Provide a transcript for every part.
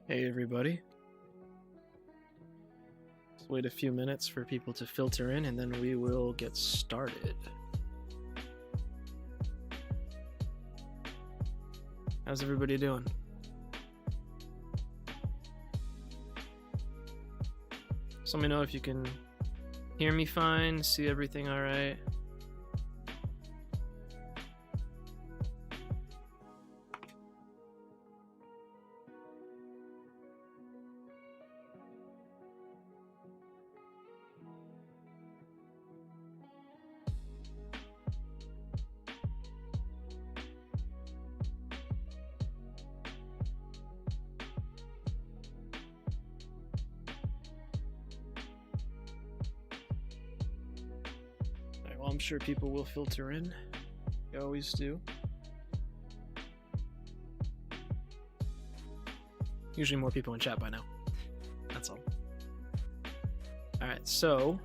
Hey everybody. Let's wait a few minutes for people to filter in and then we will get started. How's everybody doing? Just let me know if you can hear me fine, see everything alright. I'm sure people will filter in. They always do. Usually more people in chat by now. That's all. Alright, so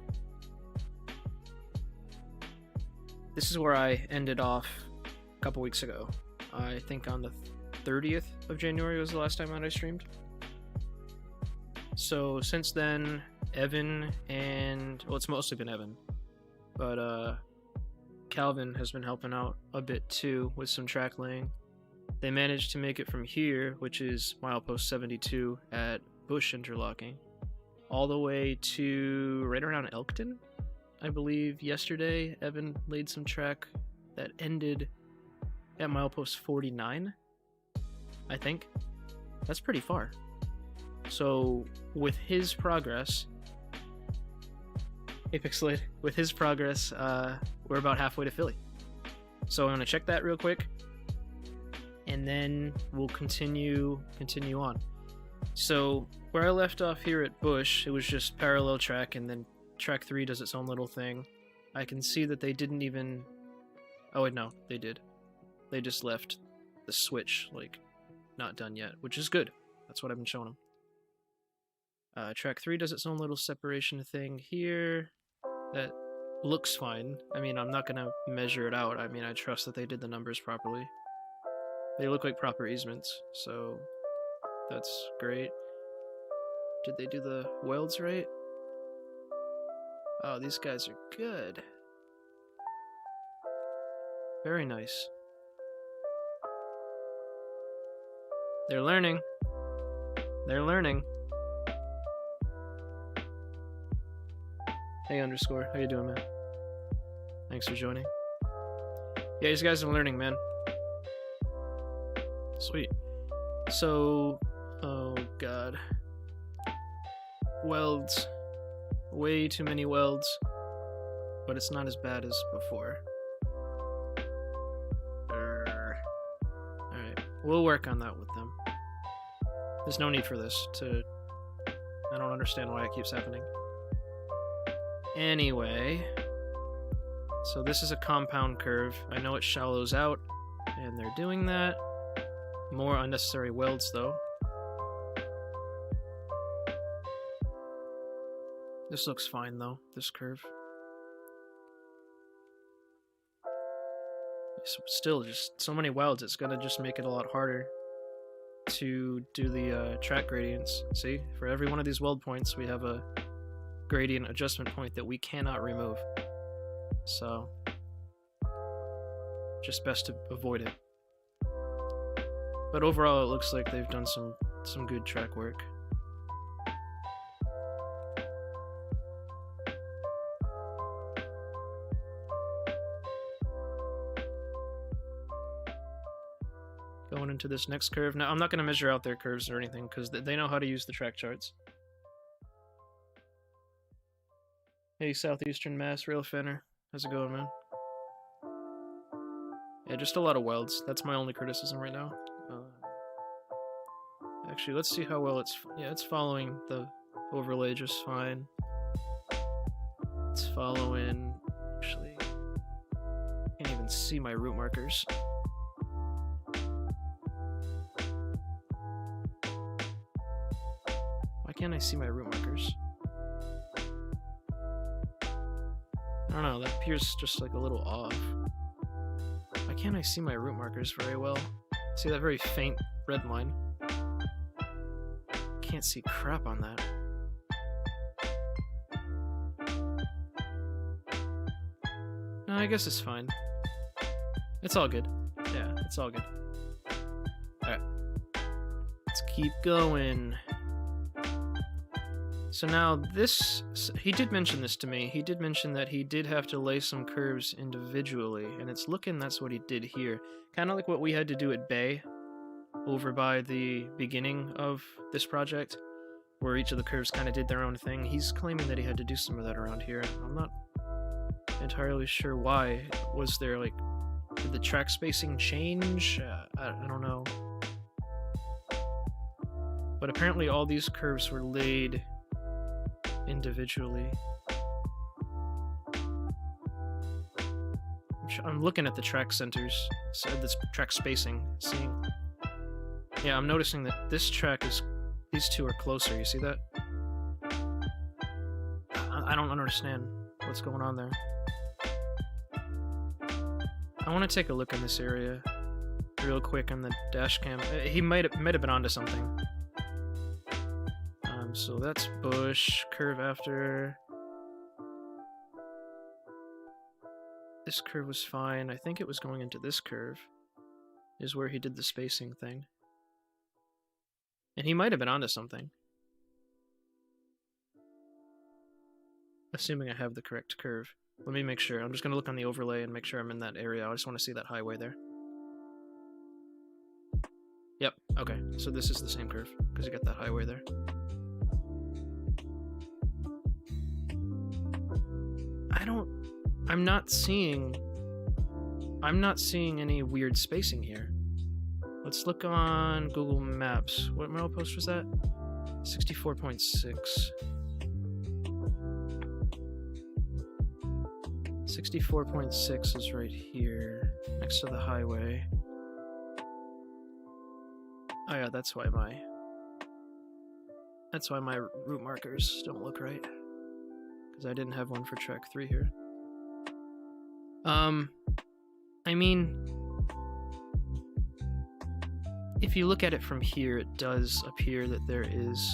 this is where I ended off a couple weeks ago. I think on the 30th of January was the last time that I streamed. So since then, Evan and, well, it's mostly been Evan, but Calvin has been helping out a bit too with some track laying. They managed to make it from here, which is milepost 72 at Bush Interlocking, all the way to right around Elkton. I believe yesterday Evan laid some track that ended at milepost 49, I think. That's pretty far. So with his progress, Apexlid, with his progress, we're about halfway to Philly. So I'm gonna check that real quick, and then we'll continue on. So where I left off here at Bush, it was just parallel track, and then track 3 does its own little thing. I can see that they didn't even, oh wait, no, they did. They just left the switch, like, not done yet, which is good. That's what I've been showing them. Track 3 does its own little separation thing here. That looks fine. I mean, I'm not gonna measure it out. I mean, I trust that they did the numbers properly. They look like proper easements, so that's great. Did they do the welds right? Oh, these guys are good. Very nice. They're learning. They're learning. Hey underscore, how you doing, man? Thanks for joining. Yeah, these guys are learning, man. Sweet. So, oh god. Welds. Way too many welds. But it's not as bad as before. Alright, we'll work on that with them. There's no need for this to... I don't understand why it keeps happening. Anyway, so this is a compound curve. I know it shallows out, and they're doing that. More unnecessary welds, though. This looks fine, though, this curve. Still, just so many welds, it's gonna just make it a lot harder to do the track gradients. See, for every one of these weld points, we have a gradient adjustment point that we cannot remove. So, just best to avoid it. But overall, it looks like they've done some good track work. Going into this next curve. Now, I'm not going to measure out their curves or anything because they know how to use the track charts. Hey, Southeastern Mass Rail Fanner. How's it going, man? Yeah, just a lot of welds. That's my only criticism right now. Actually, let's see how well it's... Yeah, it's following the overlay just fine. It's following... Actually... I can't even see my route markers. Why can't I see my route markers? I don't know, that appears just like a little off. Why can't I see my route markers very well? See that very faint red line? can't see crap on that. No, I guess it's fine. It's all good. Yeah, it's all good. Alright. Let's keep going. So now this... He did mention this to me. He did mention that he did have to lay some curves individually, and it's looking that's what he did here. Kind of like what we had to do at Bay, over by the beginning of this project, where each of the curves kind of did their own thing. He's claiming that he had to do some of that around here. I'm not entirely sure why. Was there, like, did the track spacing change? I don't know. But apparently all these curves were laid individually. I'm looking at the track centers, so this track spacing, seeing. Yeah, I'm noticing that this track is, these two are closer, you see that? I don't understand what's going on there. I want to take a look in this area real quick on the dash cam. He might have been onto something. So that's bush, curve after. This curve was fine. I think it was going into this curve is where he did the spacing thing. And he might have been onto something. Assuming I have the correct curve. Let me make sure. I'm just going to look on the overlay and make sure I'm in that area. I just want to see that highway there. Yep, okay. So this is the same curve, because you got that highway there. I'm not seeing any weird spacing here. Let's look on Google Maps. What milepost was that? 64.6. 64.6 is right here, next to the highway. Oh yeah, that's why my route markers don't look right. Because I didn't have one for track 3 here. I mean, if you look at it from here, it does appear that there is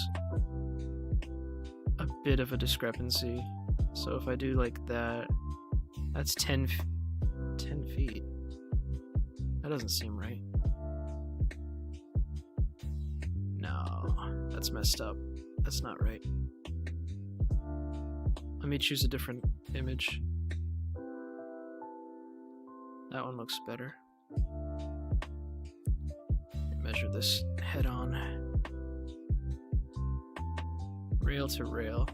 a bit of a discrepancy. So if I do like that, that's 10 feet. That doesn't seem right. No, that's messed up. That's not right. Let me choose a different image. That one looks better. Measure this head on. Rail to rail.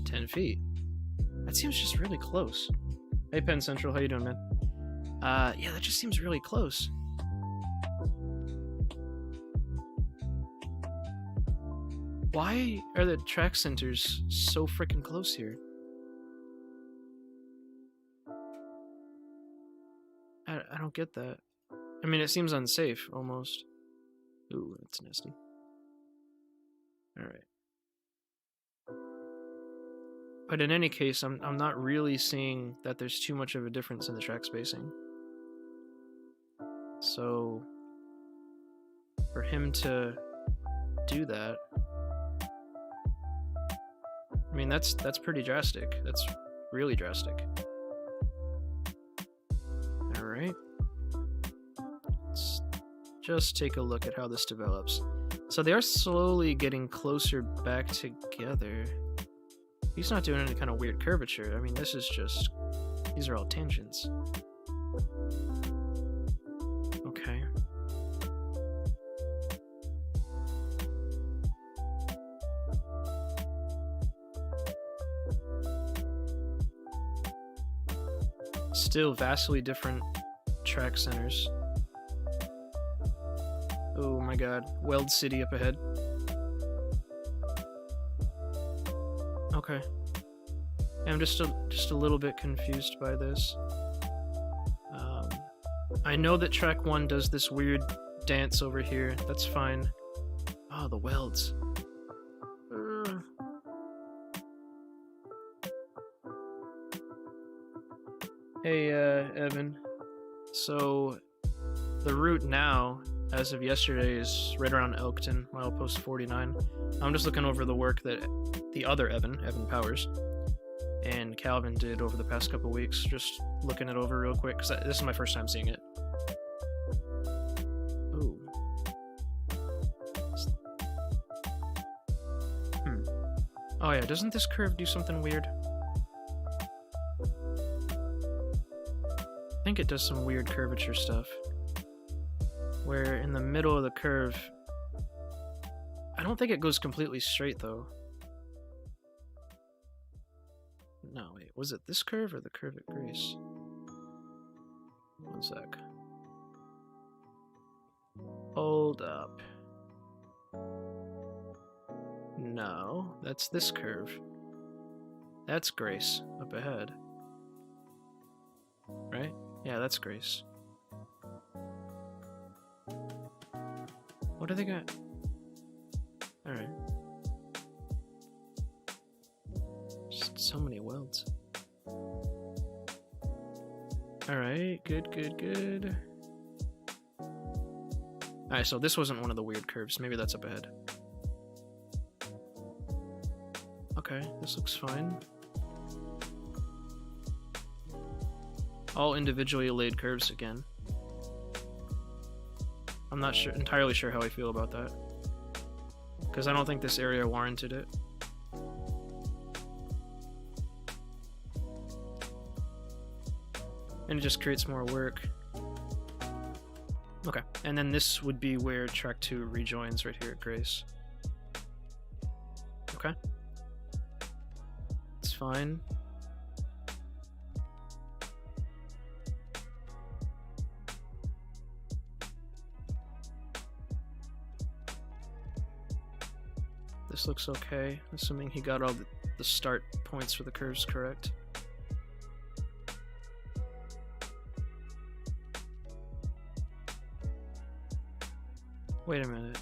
10 feet. That seems just really close. Hey Penn Central, how you doing, man? Yeah, that just seems really close. Why are the track centers so freaking close here? I don't get that. I mean, it seems unsafe, almost. Ooh, that's nasty. Alright. But in any case, I'm not really seeing that there's too much of a difference in the track spacing. So, for him to do that, I mean, that's pretty drastic. That's really drastic. Alright. Let's just take a look at how this develops. So they are slowly getting closer back together. He's not doing any kind of weird curvature. I mean, this is just... these are all tangents. Okay. Still vastly different track centers. Oh my god. Weld City up ahead. Okay. I'm just a little bit confused by this. I know that track 1 does this weird dance over here. That's fine. Oh, the welds. Hey, Evan. So, the route now, as of yesterday, is right around Elkton, milepost 49. I'm just looking over the work that the other Evan Powers, and Calvin did over the past couple weeks. Just looking it over real quick, because this is my first time seeing it. Oh. Oh yeah, doesn't this curve do something weird? I think it does some weird curvature stuff. Where in the middle of the curve... I don't think it goes completely straight, though. No, wait, was it this curve or the curve at Grace? One sec. Hold up. No, that's this curve. That's Grace, up ahead. Right? Yeah, that's Grace. What do they got? Alright. Just so many welds. Alright, good. Alright, so this wasn't one of the weird curves. Maybe that's up ahead. Okay, this looks fine. All individually laid curves again. I'm not entirely sure how I feel about that, because I don't think this area warranted it. And it just creates more work. Okay, and then this would be where track 2 rejoins right here at Grace. Okay. It's fine. This looks okay, assuming he got all the start points for the curves correct. Wait a minute.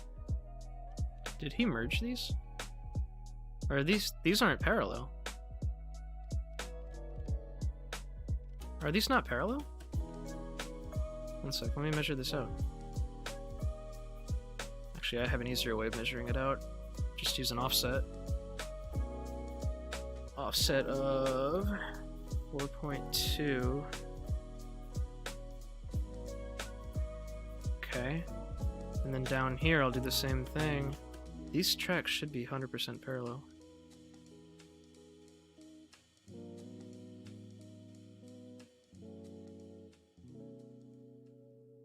Did he merge these? Or are these aren't parallel? Are these not parallel? One sec, let me measure this out. Actually, I have an easier way of measuring it out. Just use an offset. Offset of 4.2. Okay. And then down here, I'll do the same thing. These tracks should be 100% parallel.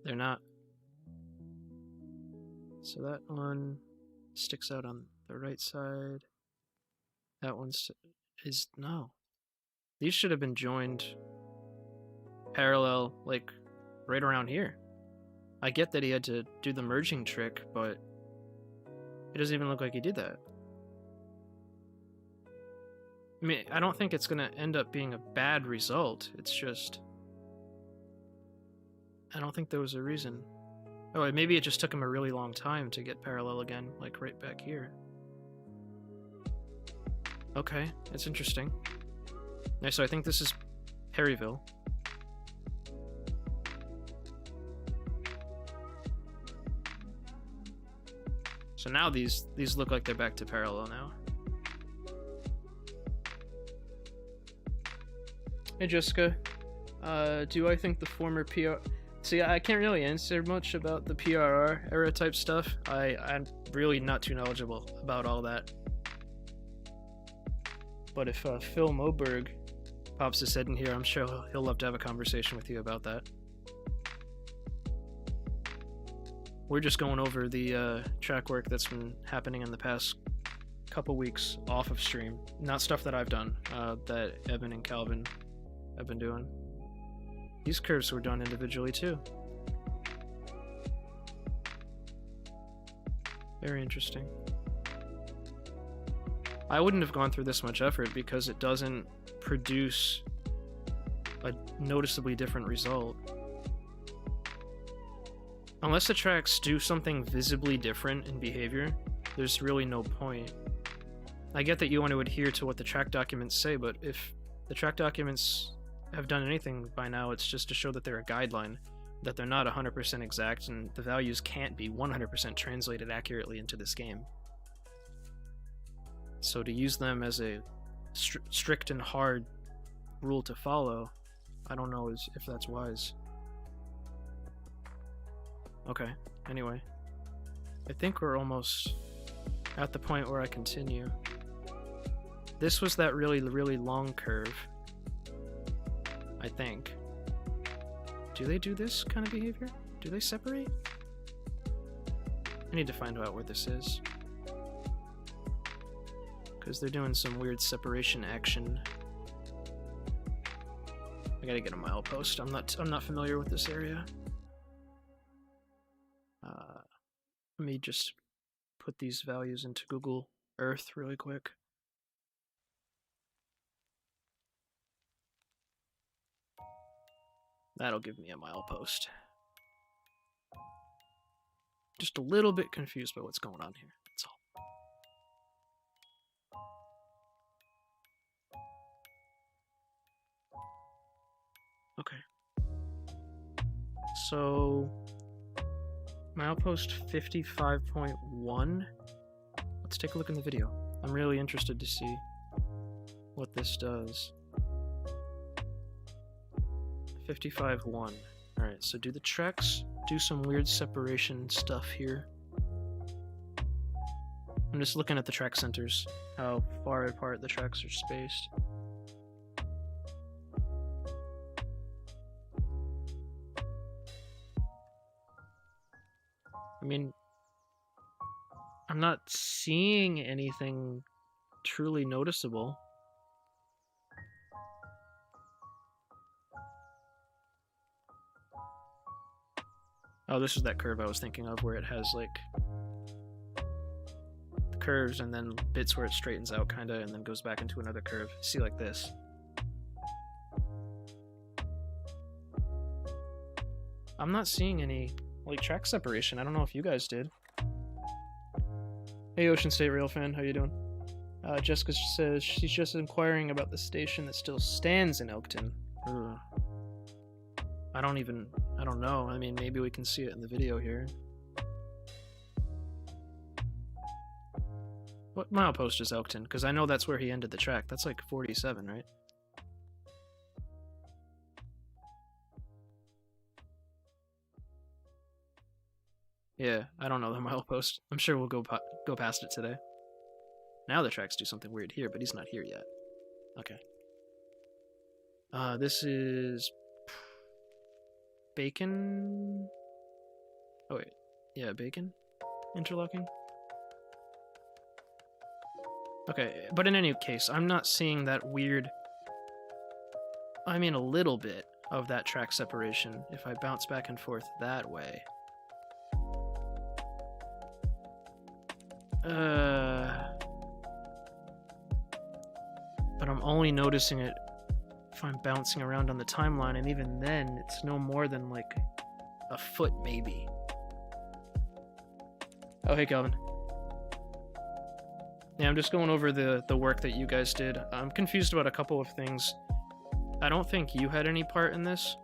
They're not. So that one sticks out on the right side. That one is no. These should have been joined parallel, like right around here. I get that he had to do the merging trick, but it doesn't even look like he did that. I mean, I don't think it's gonna end up being a bad result. It's just, I don't think there was a reason. Oh, maybe it just took him a really long time to get parallel again, like right back here. Okay, that's interesting. Nice, so I think this is Perryville. So now these look like they're back to parallel now. Hey Jessica, do I think the former PR... See, I can't really answer much about the PRR era type stuff. I'm really not too knowledgeable about all that. But if Phil Moberg pops his head in here, I'm sure he'll love to have a conversation with you about that. We're just going over the track work that's been happening in the past couple weeks off of stream. Not stuff that I've done, that Evan and Calvin have been doing. These curves were done individually too. Very interesting. I wouldn't have gone through this much effort because it doesn't produce a noticeably different result. Unless the tracks do something visibly different in behavior, there's really no point. I get that you want to adhere to what the track documents say, but if the track documents have done anything by now, it's just to show that they're a guideline. that they're not 100% exact, and the values can't be 100% translated accurately into this game. So to use them as a strict and hard rule to follow, I don't know if that's wise. Okay, anyway. I think we're almost at the point where I continue. This was that really, really long curve, I think. Do they do this kind of behavior? Do they separate? I need to find out where this is, because they're doing some weird separation action. I gotta get a milepost. I'm not familiar with this area. Let me just put these values into Google Earth really quick. That'll give me a milepost. Just a little bit confused by what's going on here, that's all. Okay. So, milepost 55.1. Let's take a look in the video. I'm really interested to see what this does. 55.1. Alright, so do the tracks do some weird separation stuff here? I'm just looking at the track centers, how far apart the tracks are spaced. I mean, I'm not seeing anything truly noticeable. Oh, this is that curve I was thinking of, where it has like the curves and then bits where it straightens out kinda and then goes back into another curve. See, like this. I'm not seeing any like track separation. I don't know if you guys did. Hey, Ocean State Rail fan, how you doing? Jessica says she's just inquiring about the station that still stands in Elkton. Ugh. I don't know. I mean, maybe we can see it in the video here. What milepost is Elkton? Because I know that's where he ended the track. That's like 47, right? Yeah, I don't know the milepost. I'm sure we'll go past it today. Now the tracks do something weird here, but he's not here yet. Okay. This is Bacon. Oh wait, yeah, Bacon interlocking. Okay, but in any case, I'm not seeing that weird. I mean, a little bit of that track separation if I bounce back and forth that way. But I'm only noticing it if I'm bouncing around on the timeline, and even then, it's no more than like a foot, maybe. Oh, hey, Calvin. Yeah, I'm just going over the work that you guys did. I'm confused about a couple of things. I don't think you had any part in this.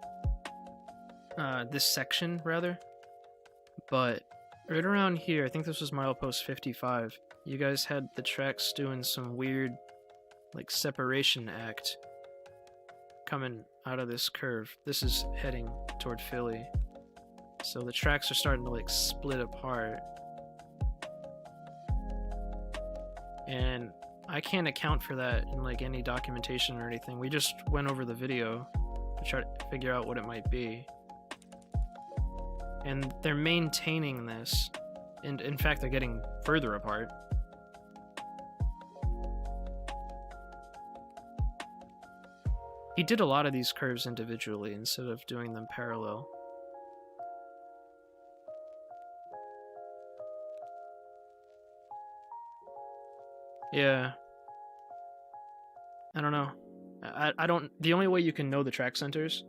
This section, rather. But right around here, I think this was milepost 55, you guys had the tracks doing some weird, like, separation act coming out of this curve. This is heading toward Philly. So the tracks are starting to, like, split apart. And I can't account for that in, like, any documentation or anything. We just went over the video to try to figure out what it might be. And they're maintaining this, and in fact they're getting further apart. He did a lot of these curves individually instead of doing them parallel. Yeah. I don't know. I don't. The only way you can know the track centers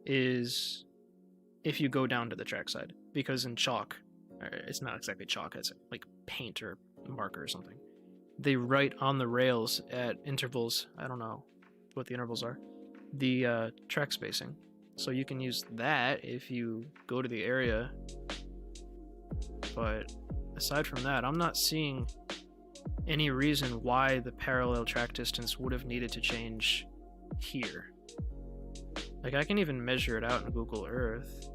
is if you go down to the trackside, because in chalk, or it's not exactly chalk, it's like paint or marker or something, they write on the rails at intervals, I don't know what the intervals are, the track spacing. So you can use that if you go to the area. But aside from that, I'm not seeing any reason why the parallel track distance would have needed to change here. Like, I can even measure it out in Google Earth,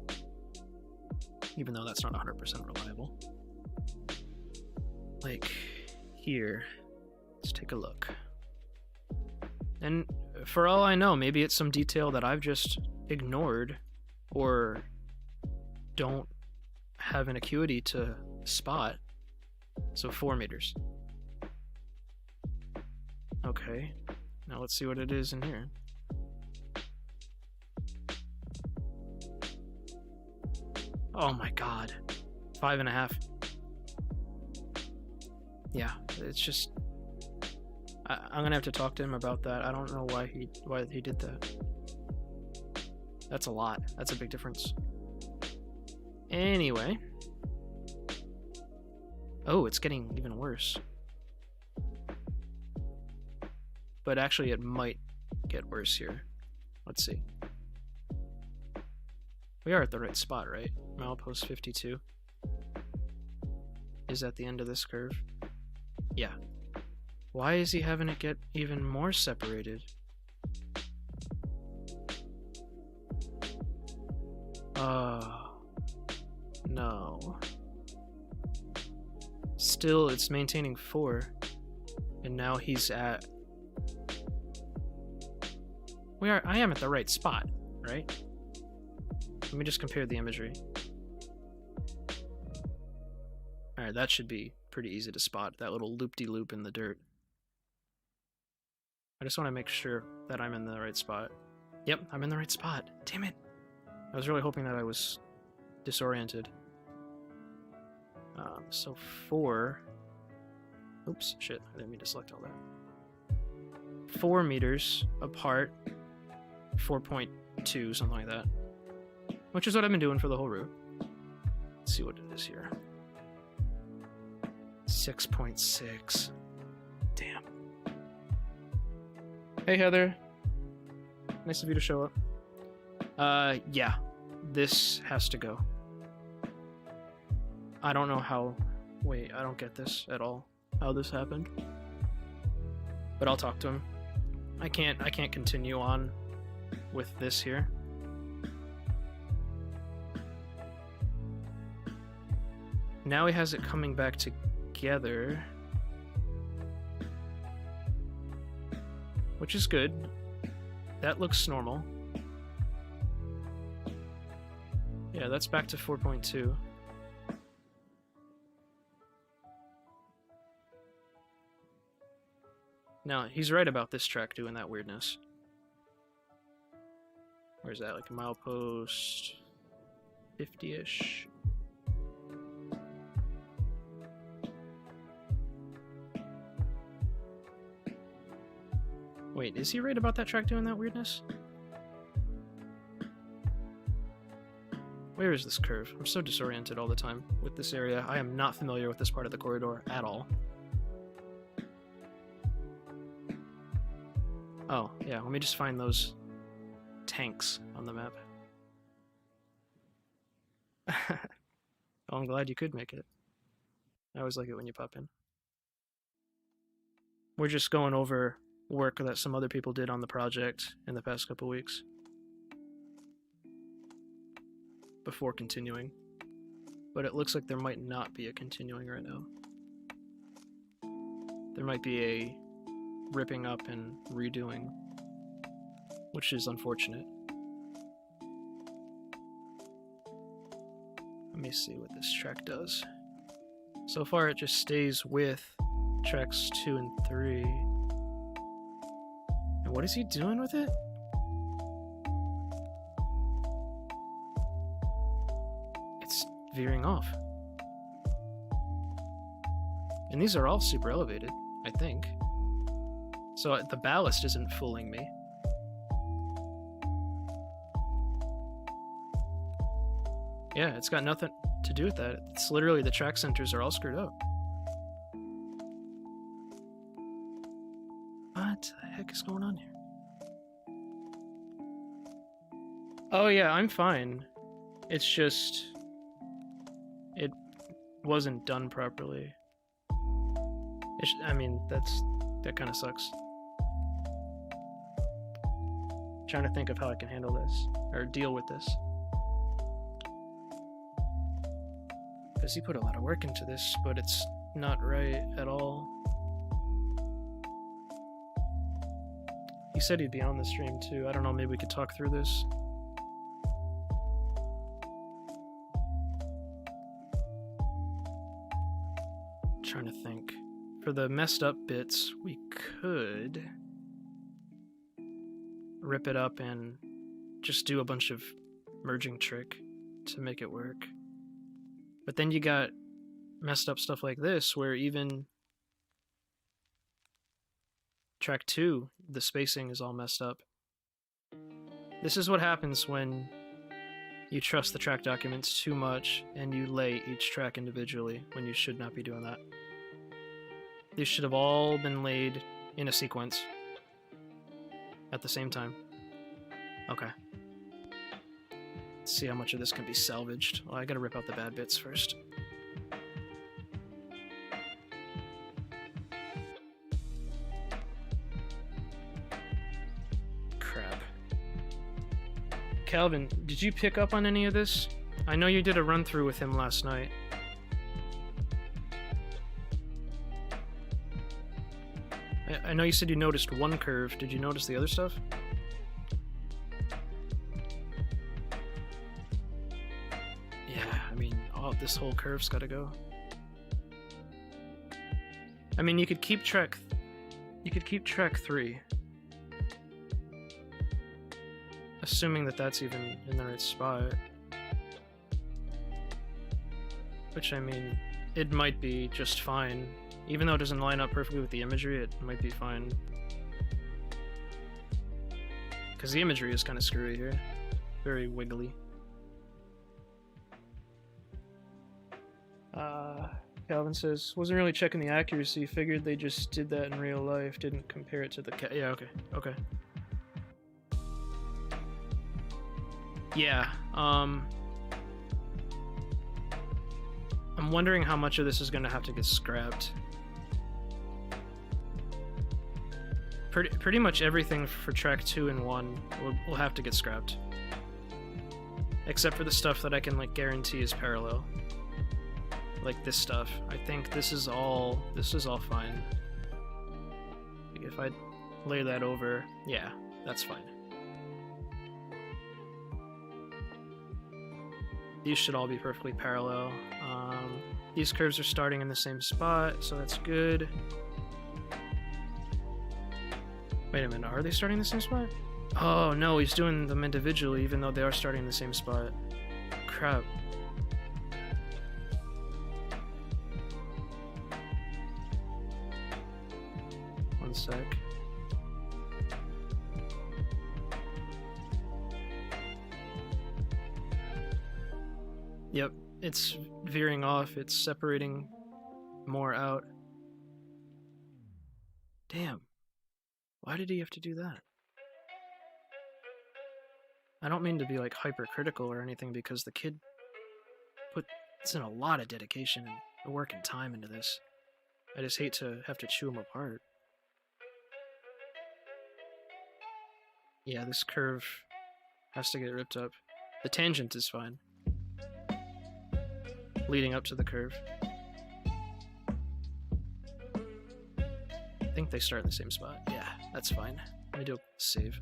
even though that's not 100% reliable. Like, here, let's take a look. And for all I know, maybe it's some detail that I've just ignored or don't have an acuity to spot. So 4 meters. Okay, now let's see what it is in here. Oh my god, 5.5. Yeah, it's just, I'm gonna have to talk to him about that. I don't know why he did that. That's a lot. That's a big difference. Anyway. Oh, it's getting even worse. But actually, it might get worse here. Let's see. We are at the right spot, right? Milepost 52 is at the end of this curve. Yeah. Why is he having it get even more separated? No. Still, it's maintaining 4. And now he's at... I am at the right spot, right? Let me just compare the imagery. Alright, that should be pretty easy to spot, that little loop-de-loop in the dirt. I just want to make sure that I'm in the right spot. Yep, I'm in the right spot. Damn it! I was really hoping that I was disoriented. So 4... Oops, shit, I didn't mean to select all that. 4 meters apart, 4.2, something like that. Which is what I've been doing for the whole route. Let's see what it is here. 6.6. Damn. Hey Heather. Nice of you to show up. Yeah. This has to go. I don't know how... Wait, I don't get this at all. How this happened. But I'll talk to him. I can't continue on with this here. Now he has it coming back together. Which is good. That looks normal. Yeah, that's back to 4.2. Now, he's right about this track doing that weirdness. Where's that? Like a milepost 50-ish? Wait, is he right about that track doing that weirdness? Where is this curve? I'm so disoriented all the time with this area. I am not familiar with this part of the corridor at all. Oh, yeah, let me just find those tanks on the map. Oh, I'm glad you could make it. I always like it when you pop in. We're just going over work that some other people did on the project in the past couple weeks before continuing. But it looks like there might not be a continuing right now. There might be a ripping up and redoing, which is unfortunate. Let me see what this track does. So far it just stays with tracks 2 and 3. And what is he doing with it? It's veering off. And these are all super elevated, I think. So the ballast isn't fooling me. Yeah, it's got nothing to do with that. It's literally the track centers are all screwed up. What the heck is going on here? Oh yeah, I'm fine. It's just... it wasn't done properly. I mean, that kind of sucks. Trying to think of how I can handle this, or deal with this. Because he put a lot of work into this, but it's not right at all. He said he'd be on the stream too. I don't know, maybe we could talk through this. Trying to think. For the messed up bits, we could rip it up and just do a bunch of merging trick to make it work. But then you got messed up stuff like this, where even track 2, the spacing is all messed up. This is what happens when you trust the track documents too much and you lay each track individually when you should not be doing that. These should have all been laid in a sequence at the same time. Okay. Let's see how much of this can be salvaged. Well, I gotta rip out the bad bits first. Crap. Calvin, did you pick up on any of this? I know you did a run-through with him last night. I know you said you noticed one curve. Did you notice the other stuff? Yeah, I mean, this whole curve's gotta go. I mean, you could keep track 3. Assuming that that's even in the right spot. Which, I mean, it might be just fine. Even though it doesn't line up perfectly with the imagery, it might be fine. Because the imagery is kind of screwy here. Very wiggly. Calvin says, wasn't really checking the accuracy, figured they just did that in real life, didn't compare it to the yeah, okay. Yeah, I'm wondering how much of this is gonna have to get scrapped. Pretty much everything for track 2 and 1 will have to get scrapped. Except for the stuff that I can like guarantee is parallel. Like this stuff. I think this is all fine. If I lay that over, yeah, that's fine. These should all be perfectly parallel. These curves are starting in the same spot, so that's good. Wait a minute, are they starting in the same spot? Oh no, he's doing them individually even though they are starting in the same spot. Crap. One sec. Yep, it's veering off, it's separating more out. Damn. Why did he have to do that? I don't mean to be like hypercritical or anything because the kid puts in a lot of dedication and work and time into this. I just hate to have to chew him apart. Yeah, this curve has to get ripped up. The tangent is fine. Leading up to the curve. I think they start in the same spot. Yeah, that's fine. Let me do a save.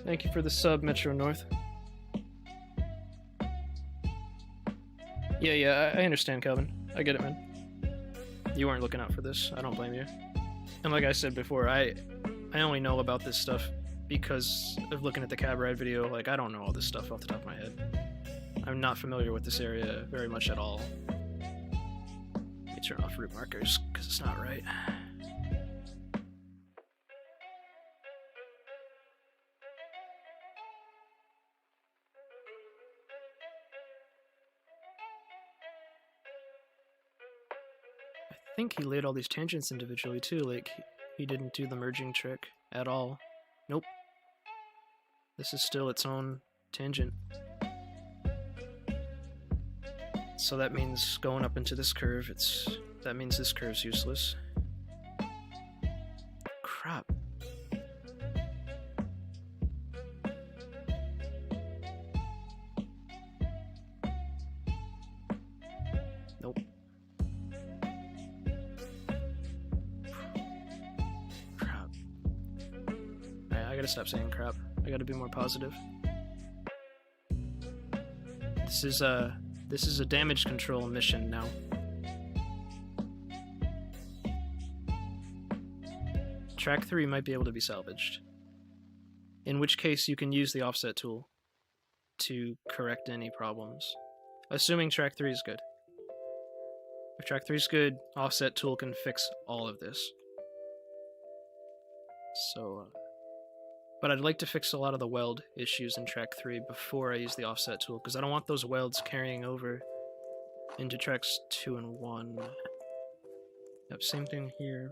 Thank you for the sub, Metro North. Yeah, I understand, Calvin. I get it, man. You weren't looking out for this. I don't blame you. And like I said before, I only know about this stuff because of looking at the cab ride video. Like, I don't know all this stuff off the top of my head. I'm not familiar with this area very much at all. Let me turn off route markers, because it's not right. I think he laid all these tangents individually too, like he didn't do the merging trick at all. Nope. This is still its own tangent. So that means going up into this curve, that means this curve's useless. Crap. Nope. Crap. I gotta stop saying crap. I gotta be more positive. This is a damage control mission now. Track 3 might be able to be salvaged. In which case you can use the offset tool to correct any problems. Assuming track 3 is good. If track 3 is good, offset tool can fix all of this. So, but I'd like to fix a lot of the weld issues in track 3 before I use the offset tool, because I don't want those welds carrying over into tracks 2 and 1. Yep, same thing here.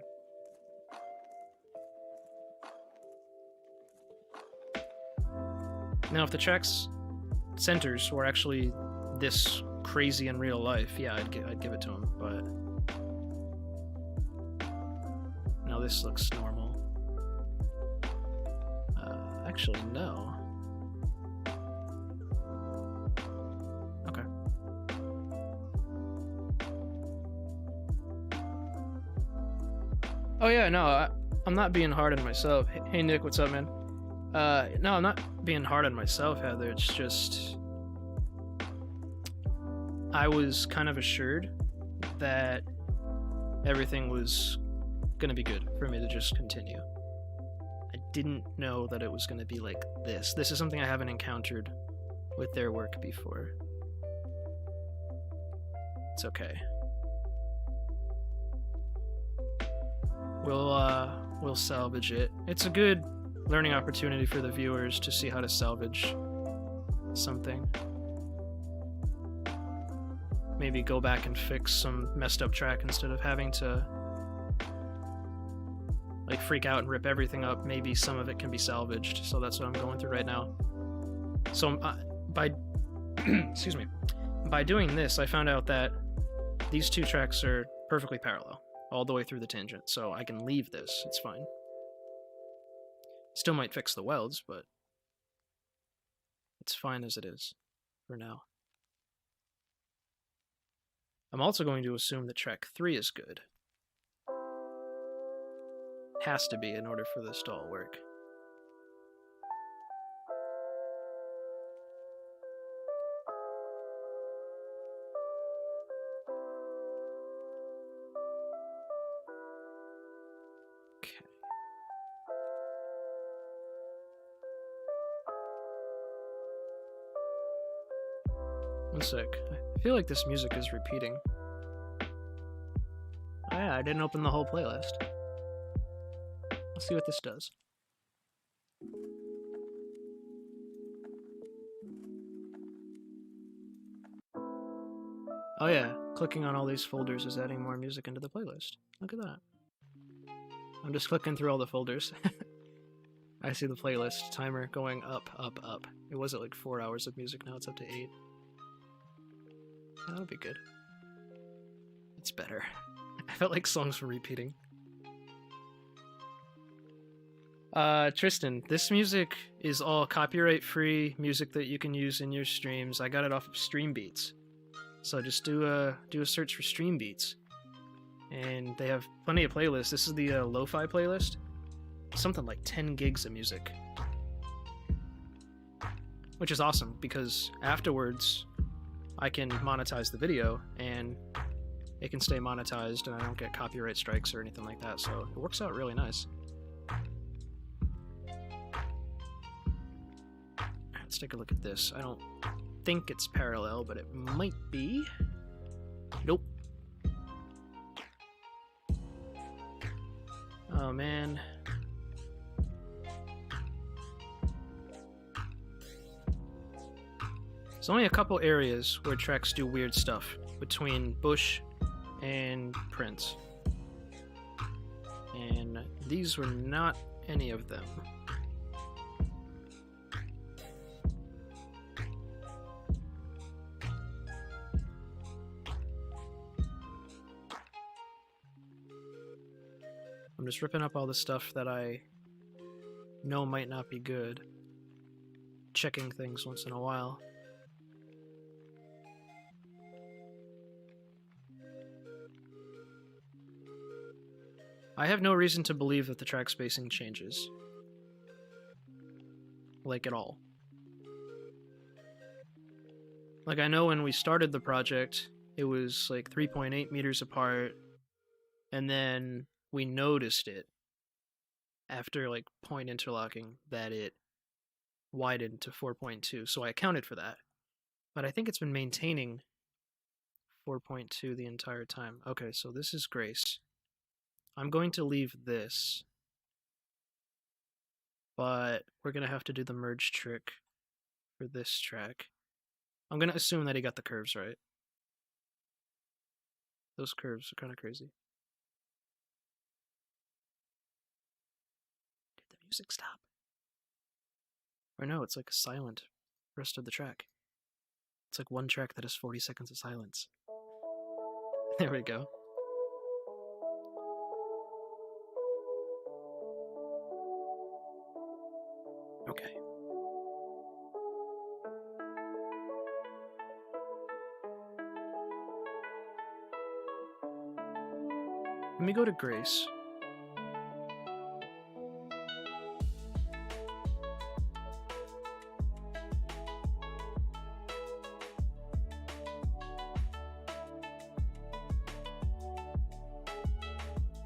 Now, if the track's centers were actually this crazy in real life, yeah, I'd give it to him, but now this looks normal. Actually, no. Okay. Oh yeah, no, I'm not being hard on myself. Hey Nick, what's up, man? No, I'm not being hard on myself, Heather. It's just I was kind of assured that everything was gonna be good for me to just continue. I didn't know that it was gonna be like this. This is something I haven't encountered with their work before. It's okay. We'll salvage it. It's a good learning opportunity for the viewers to see how to salvage something. Maybe go back and fix some messed up track instead of having to like freak out and rip everything up. Maybe some of it can be salvaged. So that's what I'm going through right now. So by excuse me, by doing this, I found out that these two tracks are perfectly parallel all the way through the tangent. So I can leave this. It's fine. Still might fix the welds, but it's fine as it is for now. I'm also going to assume that track 3 is good. Has to be in order for this to all work. Okay. One sec. I feel like this music is repeating. Oh yeah, I didn't open the whole playlist. Let's see what this does. Oh yeah, clicking on all these folders is adding more music into the playlist. Look at that. I'm just clicking through all the folders. I see the playlist timer going up, up, up. It was at like 4 hours of music, now it's up to 8. That would be good. It's better. I felt like songs were repeating. Tristan, this music is all copyright-free music that you can use in your streams. I got it off of Stream Beats. So just do a search for Stream Beats. And they have plenty of playlists. This is the lo-fi playlist. Something like 10 gigs of music. Which is awesome, because afterwards I can monetize the video, and it can stay monetized, and I don't get copyright strikes or anything like that, so it works out really nice. Let's take a look at this. I don't think it's parallel, but it might be. Nope. Oh man. There's only a couple areas where tracks do weird stuff between Bush and Prince. And these were not any of them. I'm just ripping up all the stuff that I know might not be good. Checking things once in a while. I have no reason to believe that the track spacing changes. Like, at all. Like, I know when we started the project, it was like 3.8 meters apart, and then we noticed it after like point interlocking that it widened to 4.2, so I accounted for that. But I think it's been maintaining 4.2 the entire time. Okay, so this is Grace. I'm going to leave this, but we're going to have to do the merge trick for this track. I'm going to assume that he got the curves right. Those curves are kind of crazy. Did the music stop? Or no, it's like silent rest of the track. It's like one track that has 40 seconds of silence. There we go. Okay. Let me go to Grace.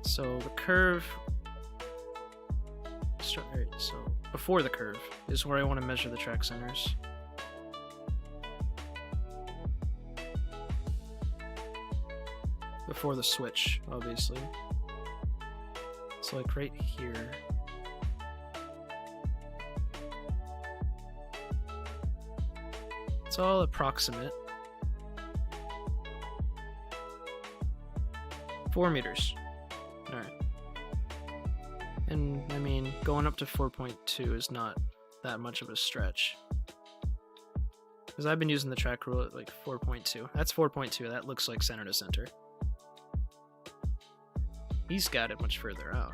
So the curve, so before the curve is where I want to measure the track centers. Before the switch, obviously. So like right here. It's all approximate. 4 meters. Alright. And, I mean, going up to 4.2 is not that much of a stretch. Because I've been using the track rule at like 4.2. That's 4.2. That looks like center to center. He's got it much further out.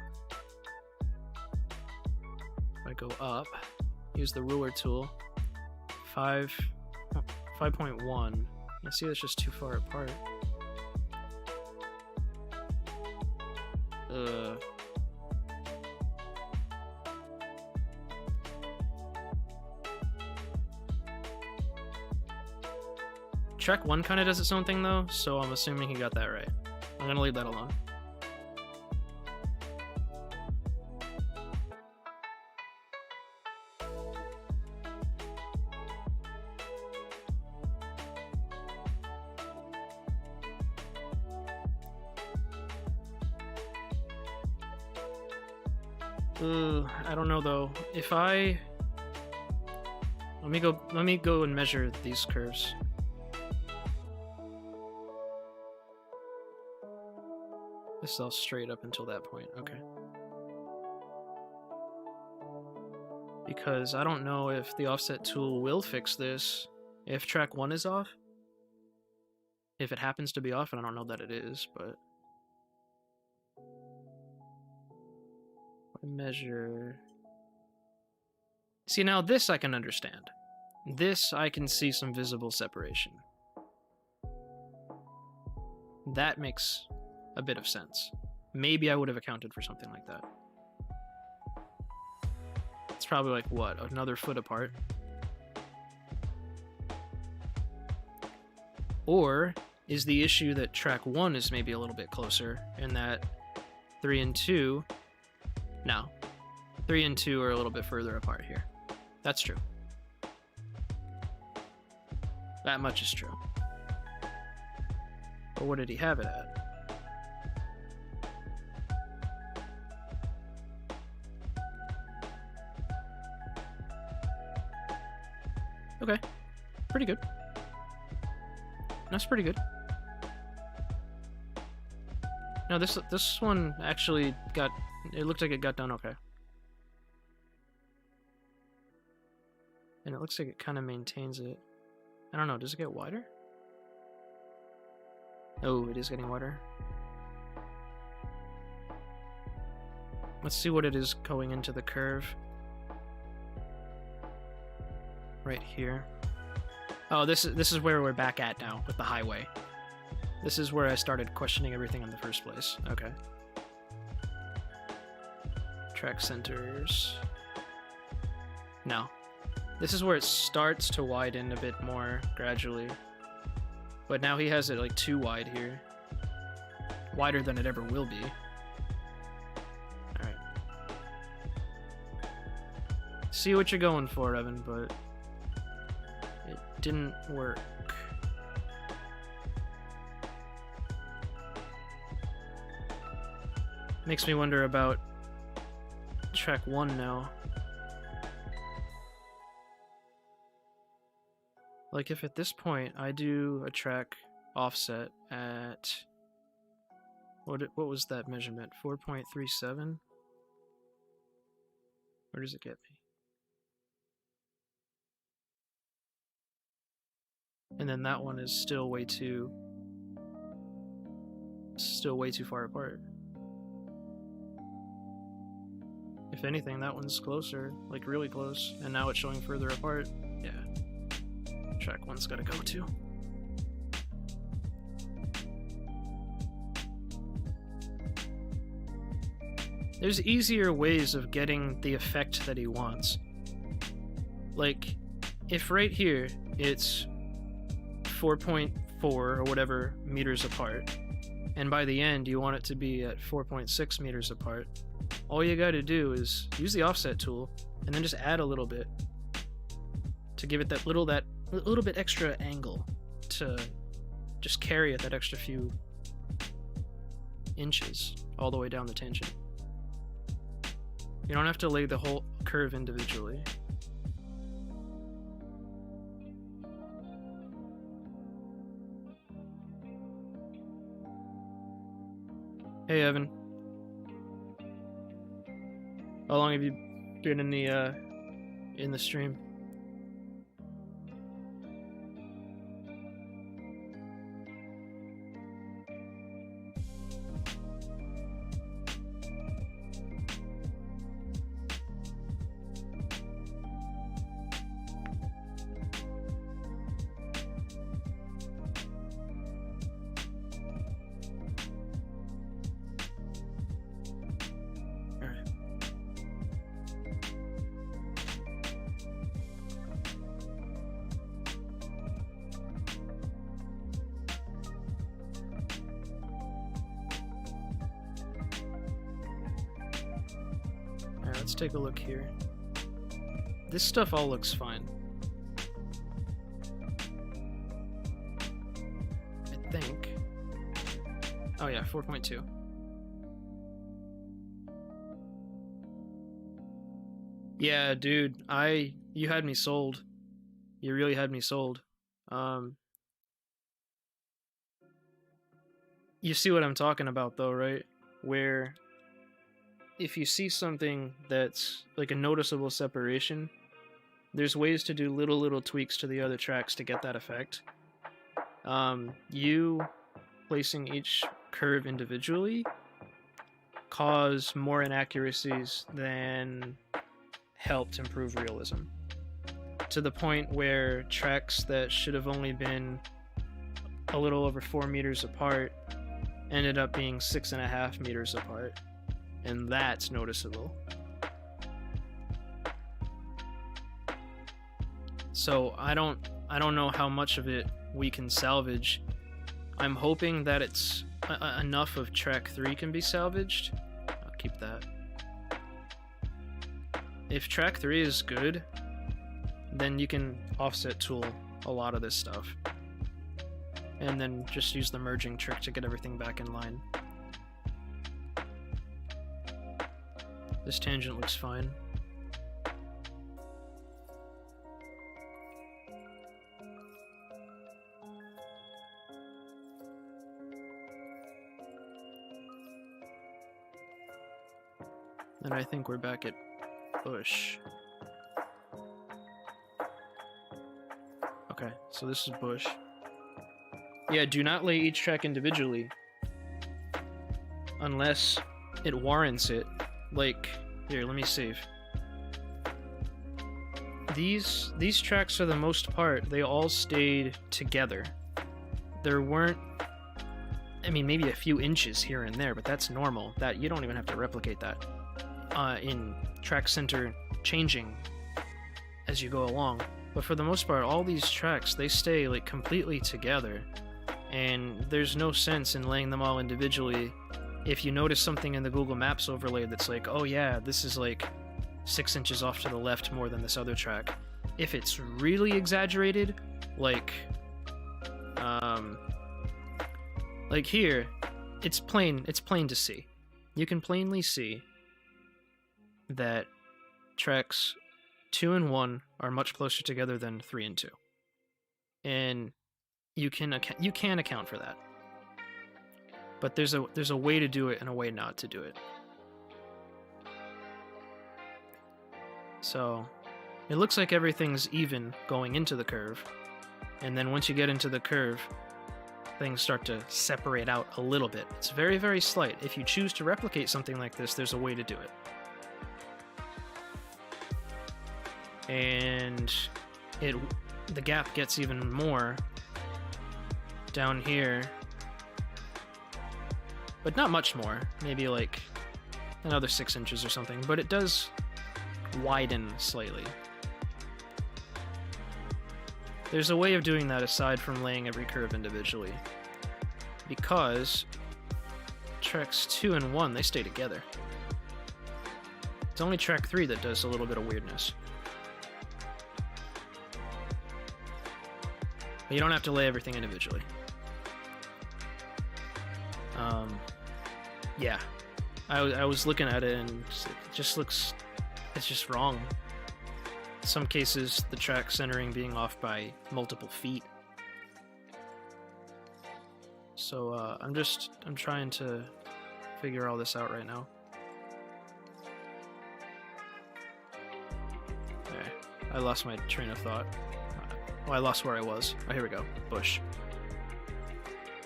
If I go up, use the ruler tool, 5.1. I see that's just too far apart. Track 1 kind of does its own thing though, so I'm assuming he got that right. I'm gonna leave that alone. I don't know though. If I let me go and measure these curves. This is all straight up until that point. Okay. Because I don't know if the offset tool will fix this if track 1 is off. If it happens to be off, and I don't know that it is, but measure. See, now this I can understand. This I can see some visible separation. That makes a bit of sense. Maybe I would have accounted for something like that. It's probably like, what, another foot apart? Or is the issue that track 1 is maybe a little bit closer, and that 3 and 2... No. 3 and 2 are a little bit further apart here. That's true. That much is true. But what did he have it at? Okay. Pretty good. That's pretty good. No, this one actually got... It looked like it got done okay. And it looks like it kind of maintains it. I don't know, does it get wider? Oh, it is getting wider. Let's see what it is going into the curve. Right here. Oh, this is where we're back at now with the highway. This is where I started questioning everything in the first place. Okay. Track centers. No. This is where it starts to widen a bit more gradually. But now he has it like too wide here. Wider than it ever will be. Alright. See what you're going for, Evan, but it didn't work. Makes me wonder about track 1 now. Like, if at this point I do a track offset at... What was that measurement? 4.37? Where does it get me? And then that one is still way too far apart. If anything, that one's closer, like really close, and now it's showing further apart. Yeah. Track 1's gotta go too. There's easier ways of getting the effect that he wants. Like, if right here it's 4.4 or whatever meters apart, and by the end you want it to be at 4.6 meters apart, all you gotta do is use the offset tool and then just add a little bit to give it that little bit extra angle to just carry it that extra few inches all the way down the tangent. You don't have to lay the whole curve individually. Hey Evan. How long have you been in the stream? Let's take a look here. This stuff all looks fine. I think. Oh yeah, 4.2. Yeah, dude, you had me sold. You really had me sold. You see what I'm talking about though, right? Where if you see something that's like a noticeable separation, there's ways to do little tweaks to the other tracks to get that effect. You placing each curve individually cause more inaccuracies than helped improve realism. To the point where tracks that should have only been a little over 4 meters apart ended up being 6.5 meters apart. And that's noticeable. So I don't know how much of it we can salvage. I'm hoping that it's enough of track 3 can be salvaged. I'll keep that. If track 3 is good, then you can offset tool a lot of this stuff. And then just use the merging trick to get everything back in line. This tangent looks fine. And I think we're back at Bush. Okay, so this is Bush. Yeah, do not lay each track individually unless it warrants it. like, here, let me save. These tracks, for the most part, they all stayed together. There weren't, I mean, maybe a few inches here and there, but that's normal. That you don't even have to replicate that in track center changing as you go along. But for the most part, all these tracks, they stay like completely together, and there's no sense in laying them all individually. If you notice something in the Google Maps overlay that's like, oh yeah, this is like 6 inches off to the left more than this other track. If it's really exaggerated, like here, it's plain to see. You can plainly see that tracks 2 and 1 are much closer together than 3 and 2. And you can account for that. But there's a way to do it and a way not to do it. So it looks like everything's even going into the curve, and then once you get into the curve, things start to separate out a little bit. It's very, very slight. If you choose to replicate something like this, there's a way to do it. And the gap gets even more down here, but not much more, maybe like another 6 inches or something, but it does widen slightly. There's a way of doing that aside from laying every curve individually, because tracks 2 and 1, they stay together. It's only track 3 that does a little bit of weirdness. But you don't have to lay everything individually. Yeah, I was looking at it and it just looks, it's just wrong. In some cases, the track centering being off by multiple feet. So I'm trying to figure all this out right now. Okay, I lost my train of thought. Well, I lost where I was. Oh, here we go. Bush.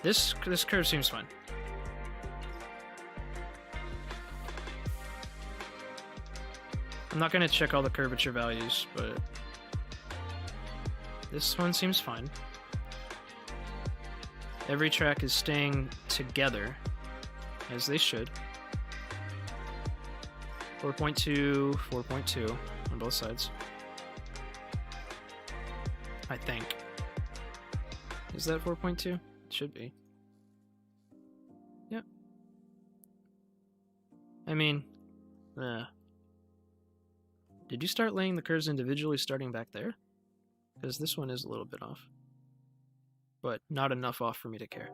This curve seems fine. I'm not going to check all the curvature values, but this one seems fine. Every track is staying together, as they should. 4.2, 4.2 on both sides. I think. Is that 4.2? It should be. Yep. I mean, did you start laying the curves individually starting back there? Because this one is a little bit off. But not enough off for me to care.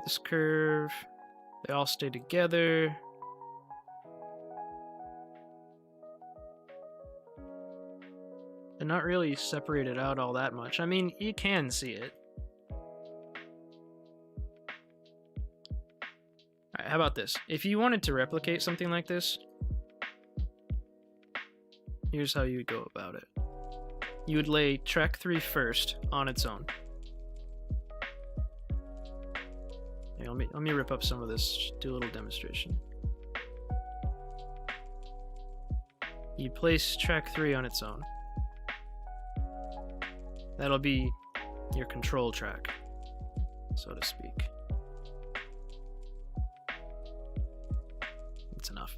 This curve, they all stay together. They're not really separated out all that much. I mean, you can see it. Alright, how about this? If you wanted to replicate something like this, here's how you would go about it. You would lay track 3 first on its own. Here, let me rip up some of this, do a little demonstration. You place track 3 on its own. That'll be your control track, so to speak. That's enough.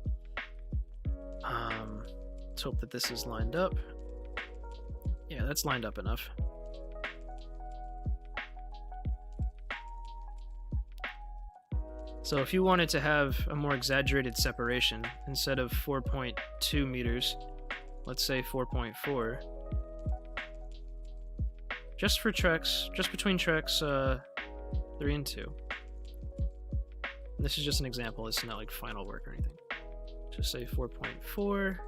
Let's hope that this is lined up. Yeah, that's lined up enough. So if you wanted to have a more exaggerated separation, instead of 4.2 meters, let's say 4.4, just for tracks, just between tracks 3 and 2. And this is just an example, this is not like final work or anything. Just say 4.4.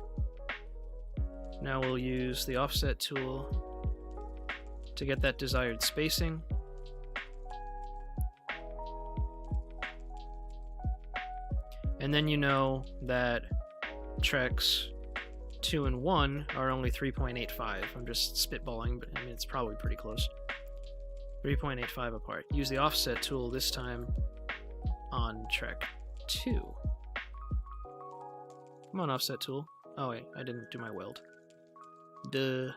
Now we'll use the offset tool to get that desired spacing. And then you know that tracks 2 and 1 are only 3.85. I'm just spitballing, but I mean it's probably pretty close. 3.85 apart. Use the offset tool this time on track 2. Come on, offset tool. Oh wait, I didn't do my weld. Duh.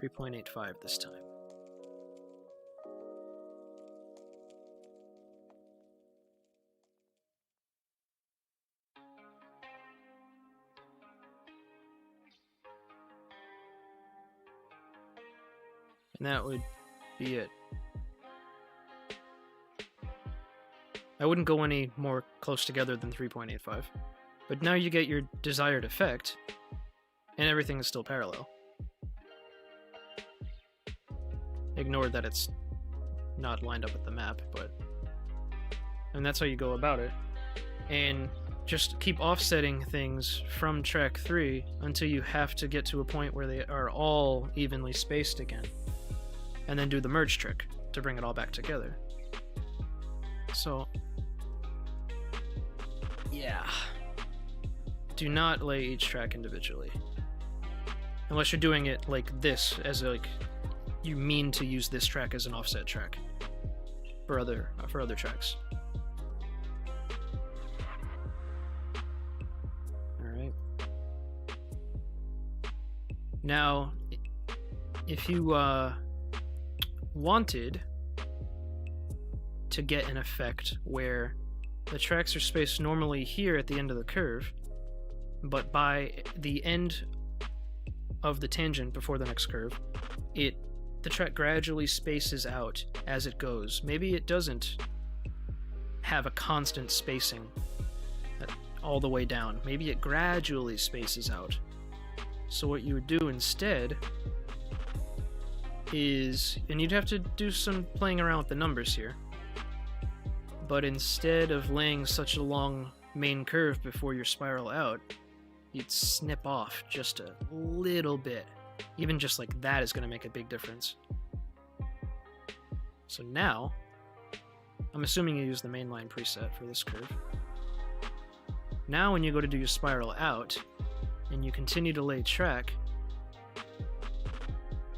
.85 this time. And that would be it. I wouldn't go any more close together than 3.85. But now you get your desired effect, and everything is still parallel. Ignore that it's not lined up with the map, but... And that's how you go about it. And just keep offsetting things from track 3 until you have to get to a point where they are all evenly spaced again. And then do the merge trick to bring it all back together. So... yeah. Do not lay each track individually. Unless you're doing it like this, as like... you mean to use this track as an offset track for other tracks. All right. Now, if you wanted to get an effect where the tracks are spaced normally here at the end of the curve, but by the end of the tangent before the next curve, the track gradually spaces out as it goes. Maybe it doesn't have a constant spacing all the way down. Maybe it gradually spaces out. So what you would do instead is, and you'd have to do some playing around with the numbers here, but instead of laying such a long main curve before your spiral out, you'd snip off just a little bit. Even just like that is going to make a big difference. So now, I'm assuming you use the mainline preset for this curve. Now when you go to do your spiral out, and you continue to lay track,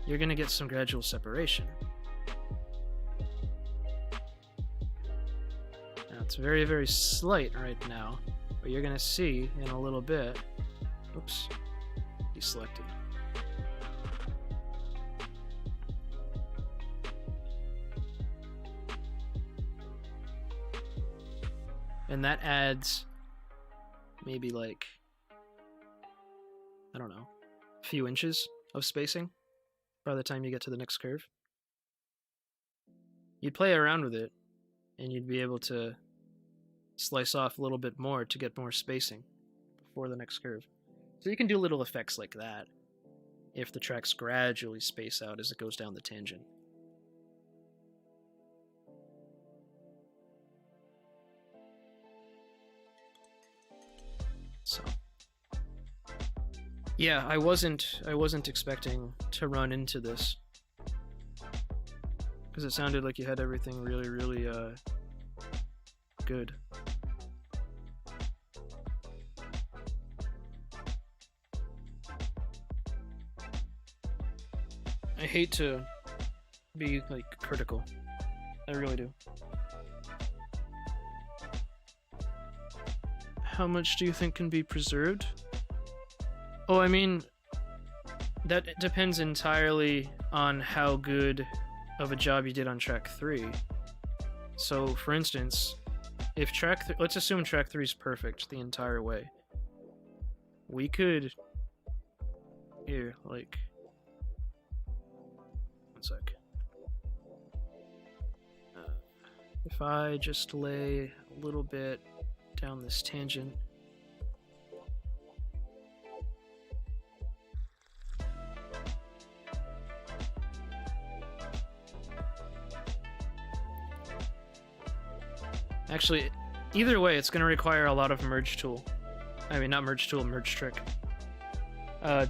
you're going to get some gradual separation. Now it's very, very slight right now, but you're going to see in a little bit. Oops, deselected. And that adds maybe like, I don't know, a few inches of spacing by the time you get to the next curve. You'd play around with it, and you'd be able to slice off a little bit more to get more spacing before the next curve. So you can do little effects like that if the tracks gradually space out as it goes down the tangent. So, yeah, I wasn't expecting to run into this, because it sounded like you had everything really, really good. I hate to be like critical. I really do. How much do you think can be preserved? Oh, I mean, that depends entirely on how good of a job you did on track 3. So, for instance, if let's assume track 3 is perfect the entire way. We could... Here, like... One sec. If I just lay a little bit down this tangent. Actually, either way, it's going to require a lot of merge tool. I mean, not merge tool, merge trick.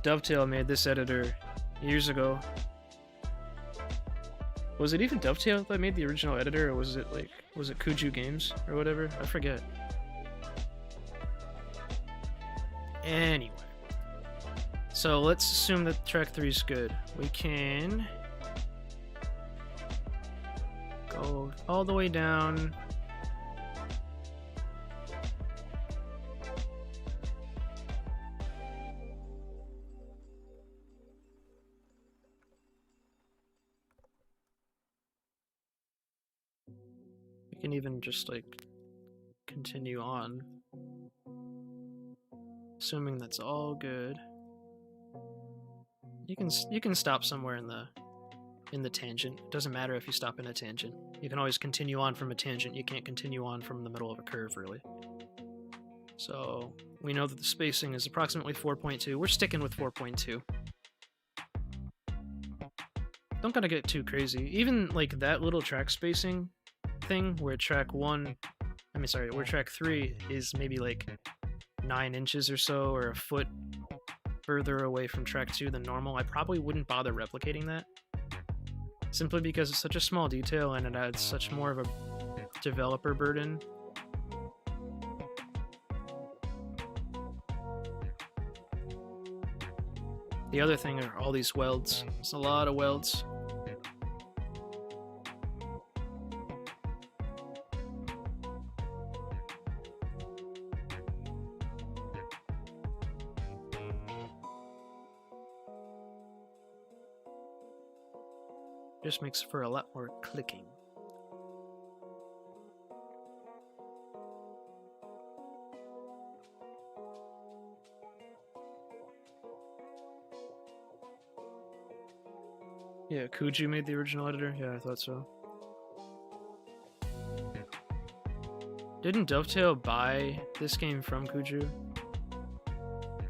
Dovetail made this editor years ago. Was it even Dovetail that made the original editor, or was it Kuju Games or whatever? I forget. Anyway, so let's assume that track 3 is good. We can go all the way down. We can even just like continue on, assuming that's all good. You can stop somewhere in the tangent. It doesn't matter if you stop in a tangent. You can always continue on from a tangent. You can't continue on from the middle of a curve, really. So we know that the spacing is approximately 4.2. We're sticking with 4.2. Don't gotta get too crazy. Even like that little track spacing thing where track 3 is maybe like 9 inches or so, or a foot further away from track 2 than normal, I probably wouldn't bother replicating that. Simply because it's such a small detail and it adds such more of a developer burden. The other thing are all these welds. There's a lot of welds. Just makes for a lot more clicking. Yeah, Kuju made the original editor? Yeah, I thought so. Didn't Dovetail buy this game from Kuju?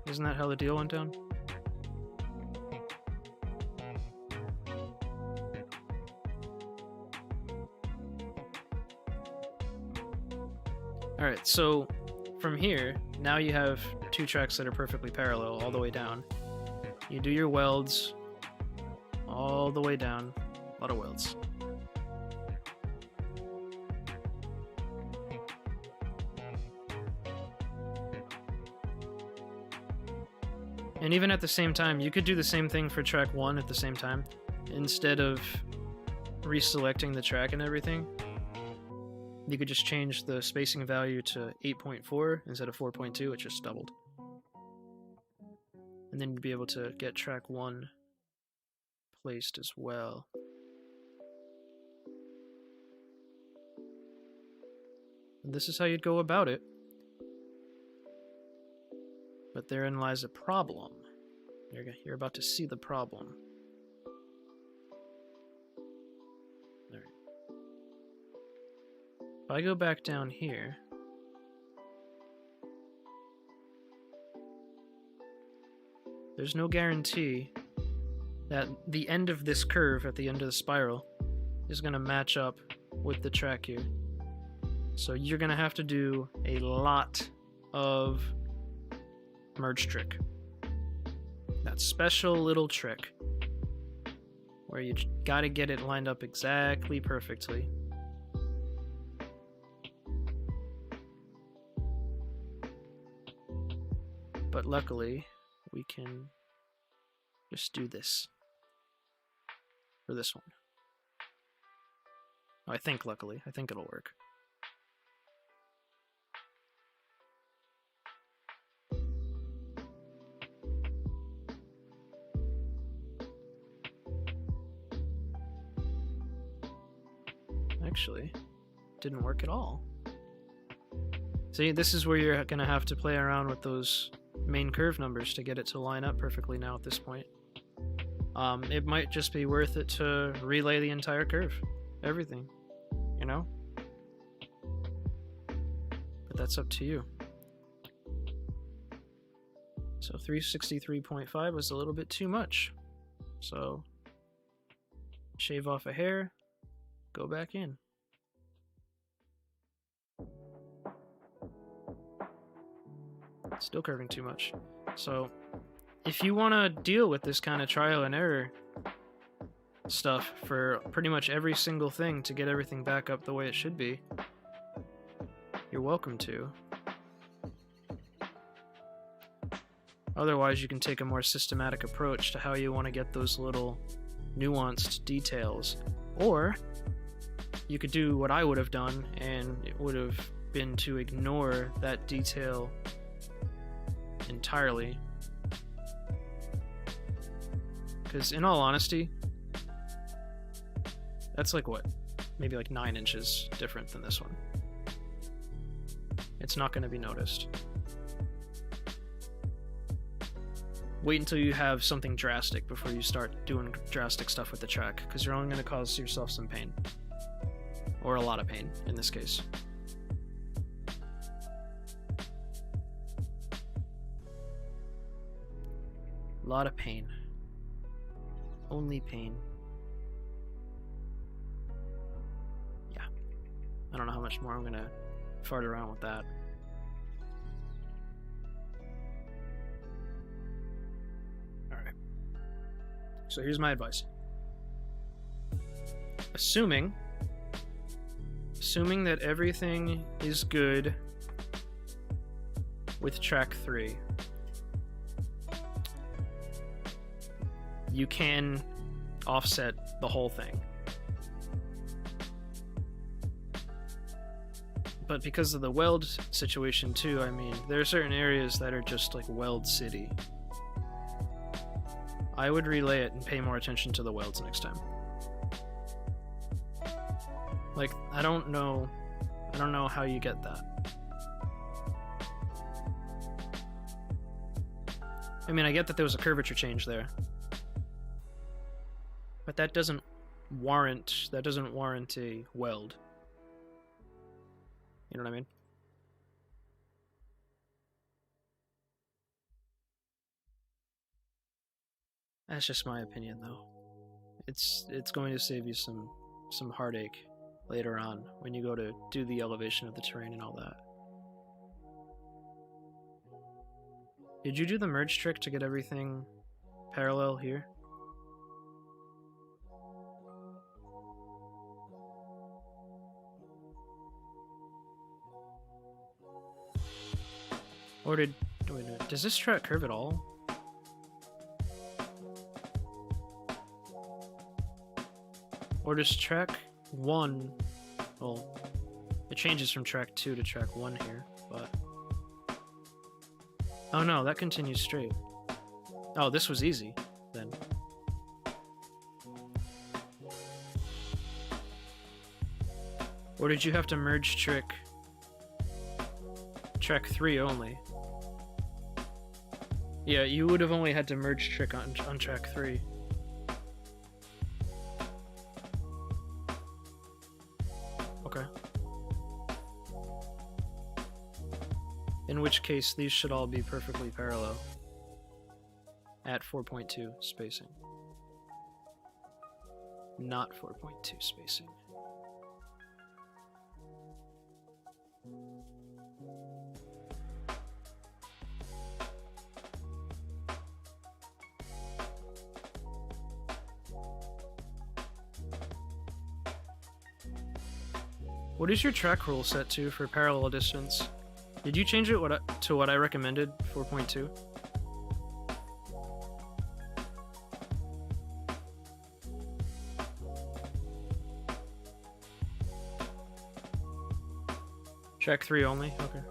Isn't that how the deal went down? Alright, so from here, now you have 2 tracks that are perfectly parallel all the way down. You do your welds all the way down. A lot of welds. And even at the same time, you could do the same thing for track 1 at the same time. Instead of reselecting the track and everything, you could just change the spacing value to 8.4 instead of 4.2, it just doubled. And then you'd be able to get track 1 placed as well. And this is how you'd go about it. But therein lies a problem. You're about to see the problem. Alright. If I go back down here, there's no guarantee that the end of this curve at the end of the spiral is going to match up with the track here. So you're going to have to do a lot of merge trick. That special little trick where you got to get it lined up exactly perfectly. But luckily, we can just do this for this one. I think luckily. I think it'll work. Actually, didn't work at all. See, this is where you're gonna have to play around with those main curve numbers to get it to line up perfectly now at this point. It might just be worth it to relay the entire curve. Everything. You know? But that's up to you. So 363.5 was a little bit too much. So shave off a hair, go back in. Still curving too much. So if you want to deal with this kind of trial and error stuff for pretty much every single thing to get everything back up the way it should be, you're welcome to. Otherwise, you can take a more systematic approach to how you want to get those little nuanced details. Or you could do what I would have done, and it would have been to ignore that detail entirely. Because in all honesty, that's like what? Maybe like 9 inches different than this one. It's not going to be noticed. Wait until you have something drastic before you start doing drastic stuff with the track, because you're only going to cause yourself some pain. Or a lot of pain, in this case. A lot of pain. Only pain. Yeah. I don't know how much more I'm going to fart around with that. So here's my advice. Assuming that everything is good with track 3, you can offset the whole thing. But because of the weld situation too, I mean, there are certain areas that are just like weld city. I would relay it and pay more attention to the welds next time. Like, I don't know how you get that. I mean, I get that there was a curvature change there, but that doesn't warrant a weld. You know what I mean? That's just my opinion, though. It's going to save you some heartache later on when you go to do the elevation of the terrain and all that. Did you do the merge trick to get everything parallel here? Or wait, does this track curve at all? Or does track 1, well, it changes from track 2 to track 1 here, but... Oh no, that continues straight. Oh, this was easy, then. Or did you have to merge trick track 3 only? Yeah, you would have only had to merge trick on track 3. Okay. In which case, these should all be perfectly parallel at 4.2 spacing. Not 4.2 spacing. What is your track rule set to for parallel distance? Did you change it to what I recommended, 4.2? Track 3 only? Okay.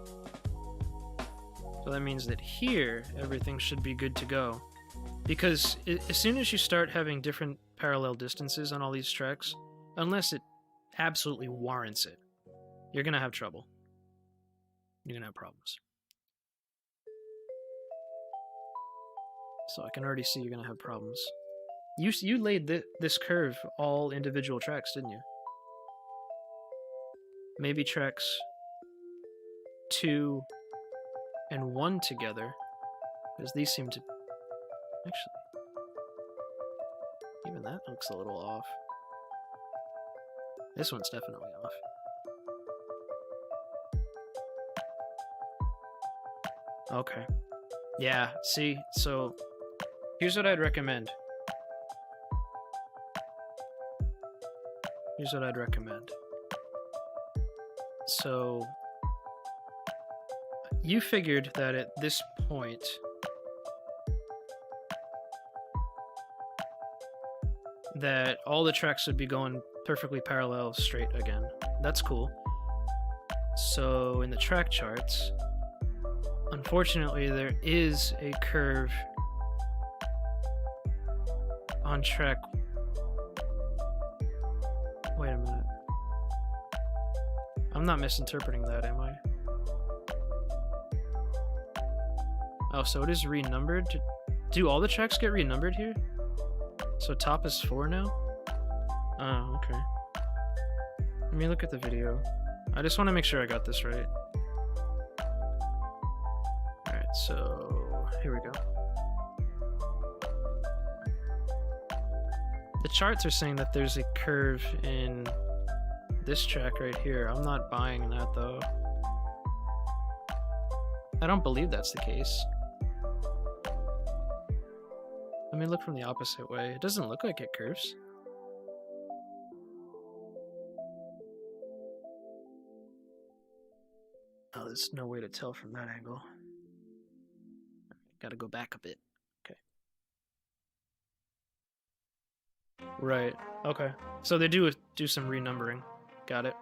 So that means that here, everything should be good to go. Because as soon as you start having different parallel distances on all these tracks, unless it absolutely warrants it, you're gonna have trouble. You're gonna have problems. So I can already see you're gonna have problems. You laid this curve all individual tracks, didn't you? Maybe tracks 2 and 1 together, because these seem to... Actually, even that looks a little off. This one's definitely off. Okay. Yeah, see, so Here's what I'd recommend. So, you figured that at this point, that all the tracks would be going perfectly parallel straight again. That's cool. So in the track charts, unfortunately, there is a curve on track. Wait a minute. I'm not misinterpreting that, am I? Oh, so it is renumbered? Do all the tracks get renumbered here? So top is 4 now? Oh, okay. Let me look at the video. I just want to make sure I got this right. Alright, so here we go. The charts are saying that there's a curve in this track right here. I'm not buying that though. I don't believe that's the case. Let me look from the opposite way. It doesn't look like it curves. Oh, there's no way to tell from that angle. Gotta go back a bit. Okay. Right. Okay. So they do some renumbering. Got it.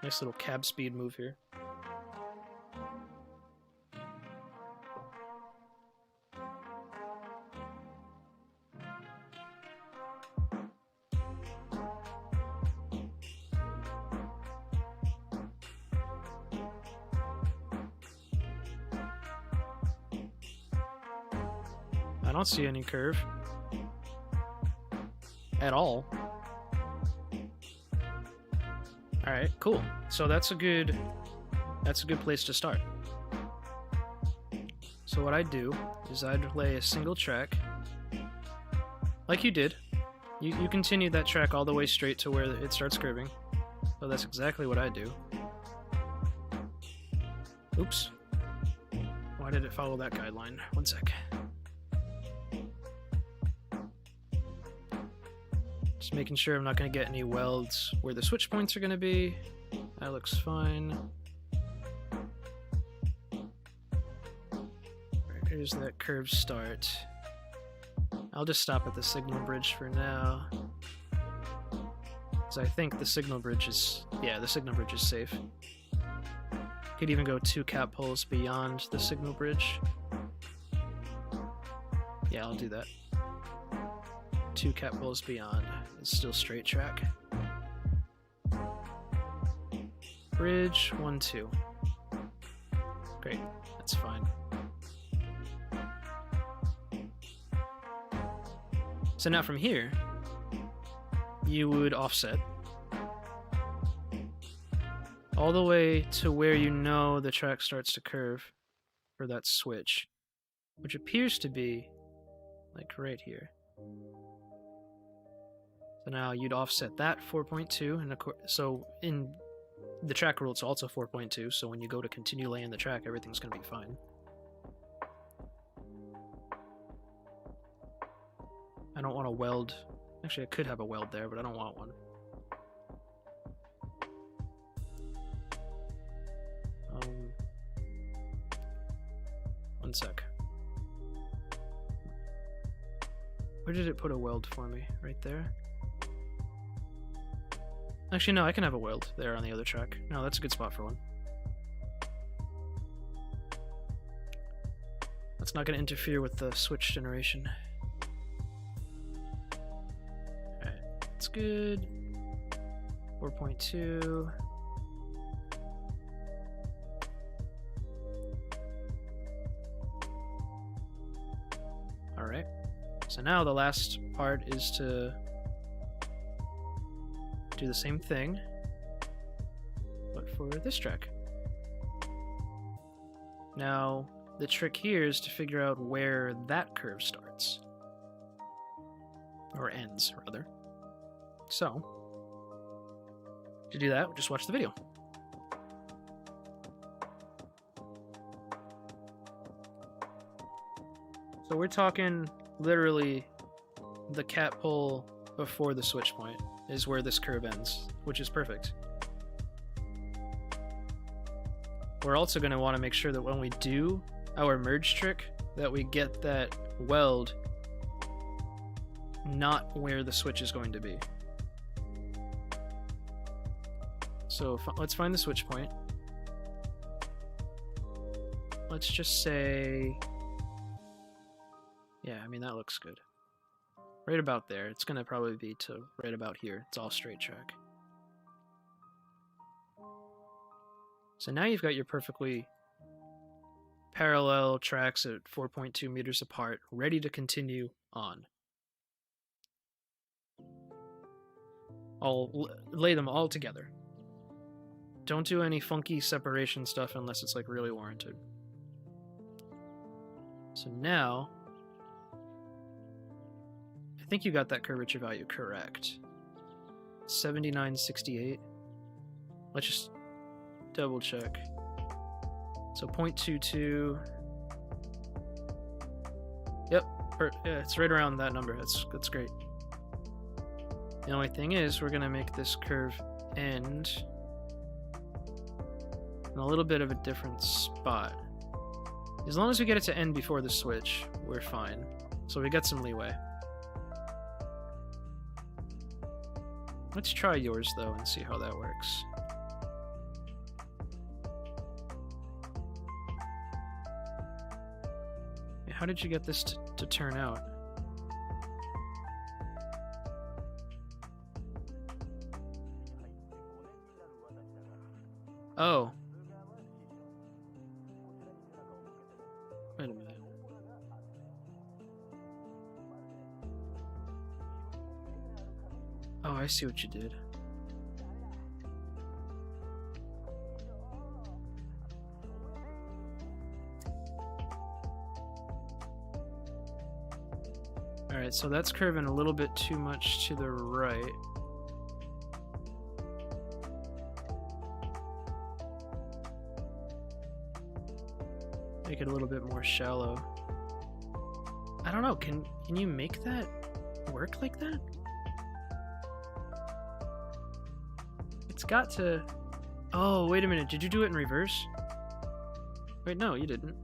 Nice little cab speed move here. I don't see any curve at all. All right, cool. So that's a good place to start. So what I'd do is I'd lay a single track, like you did. You continue that track all the way straight to where it starts curving. So that's exactly what I do. Oops. Why did it follow that guideline? One sec. Just making sure I'm not going to get any welds where the switch points are going to be. That looks fine. Right, here's that curve start. I'll just stop at the signal bridge for now. Because I think the signal bridge is... yeah, the signal bridge is safe. Could even go 2 cap poles beyond the signal bridge. Yeah, I'll do that. 2 cap poles beyond. It's still straight track. Bridge 1, 2. Great, that's fine. So now from here, you would offset all the way to where you know the track starts to curve for that switch, which appears to be like right here. So now you'd offset that 4.2, and so in the track rule it's also 4.2, so when you go to continue laying the track, everything's going to be fine. I don't want to weld. Actually, I could have a weld there, but I don't want one. One sec. Where did it put a weld for me? Right there? Actually, no, I can have a weld there on the other track. No, that's a good spot for one. That's not going to interfere with the switch generation. Alright, that's good. 4.2. Alright, so now the last part is to do the same thing, but for this track. Now, the trick here is to figure out where that curve starts. Or ends, rather. So, to do that, just watch the video. So we're talking literally the cat pole before the switch point is where this curve ends, which is perfect. We're also going to want to make sure that when we do our merge trick, that we get that weld not where the switch is going to be. So let's find the switch point. Let's just say, yeah, I mean, that looks good. Right about there. It's going to probably be to right about here. It's all straight track. So now you've got your perfectly parallel tracks at 4.2 meters apart, ready to continue on. I'll lay them all together. Don't do any funky separation stuff unless it's like really warranted. So now, I think you got that curvature value correct. 7968. Let's just double check. So 0.22. Yep, yeah, it's right around that number. That's great. The only thing is, we're gonna make this curve end in a little bit of a different spot. As long as we get it to end before the switch, we're fine. So we got some leeway. Let's try yours though and see how that works. How did you get this to turn out? Oh. Wait a minute. Oh, I see what you did. Alright, so that's curving a little bit too much to the right. Make it a little bit more shallow. I don't know, can you make that work like that? It's got to... Oh, wait a minute, did you do it in reverse? Wait, no, you didn't.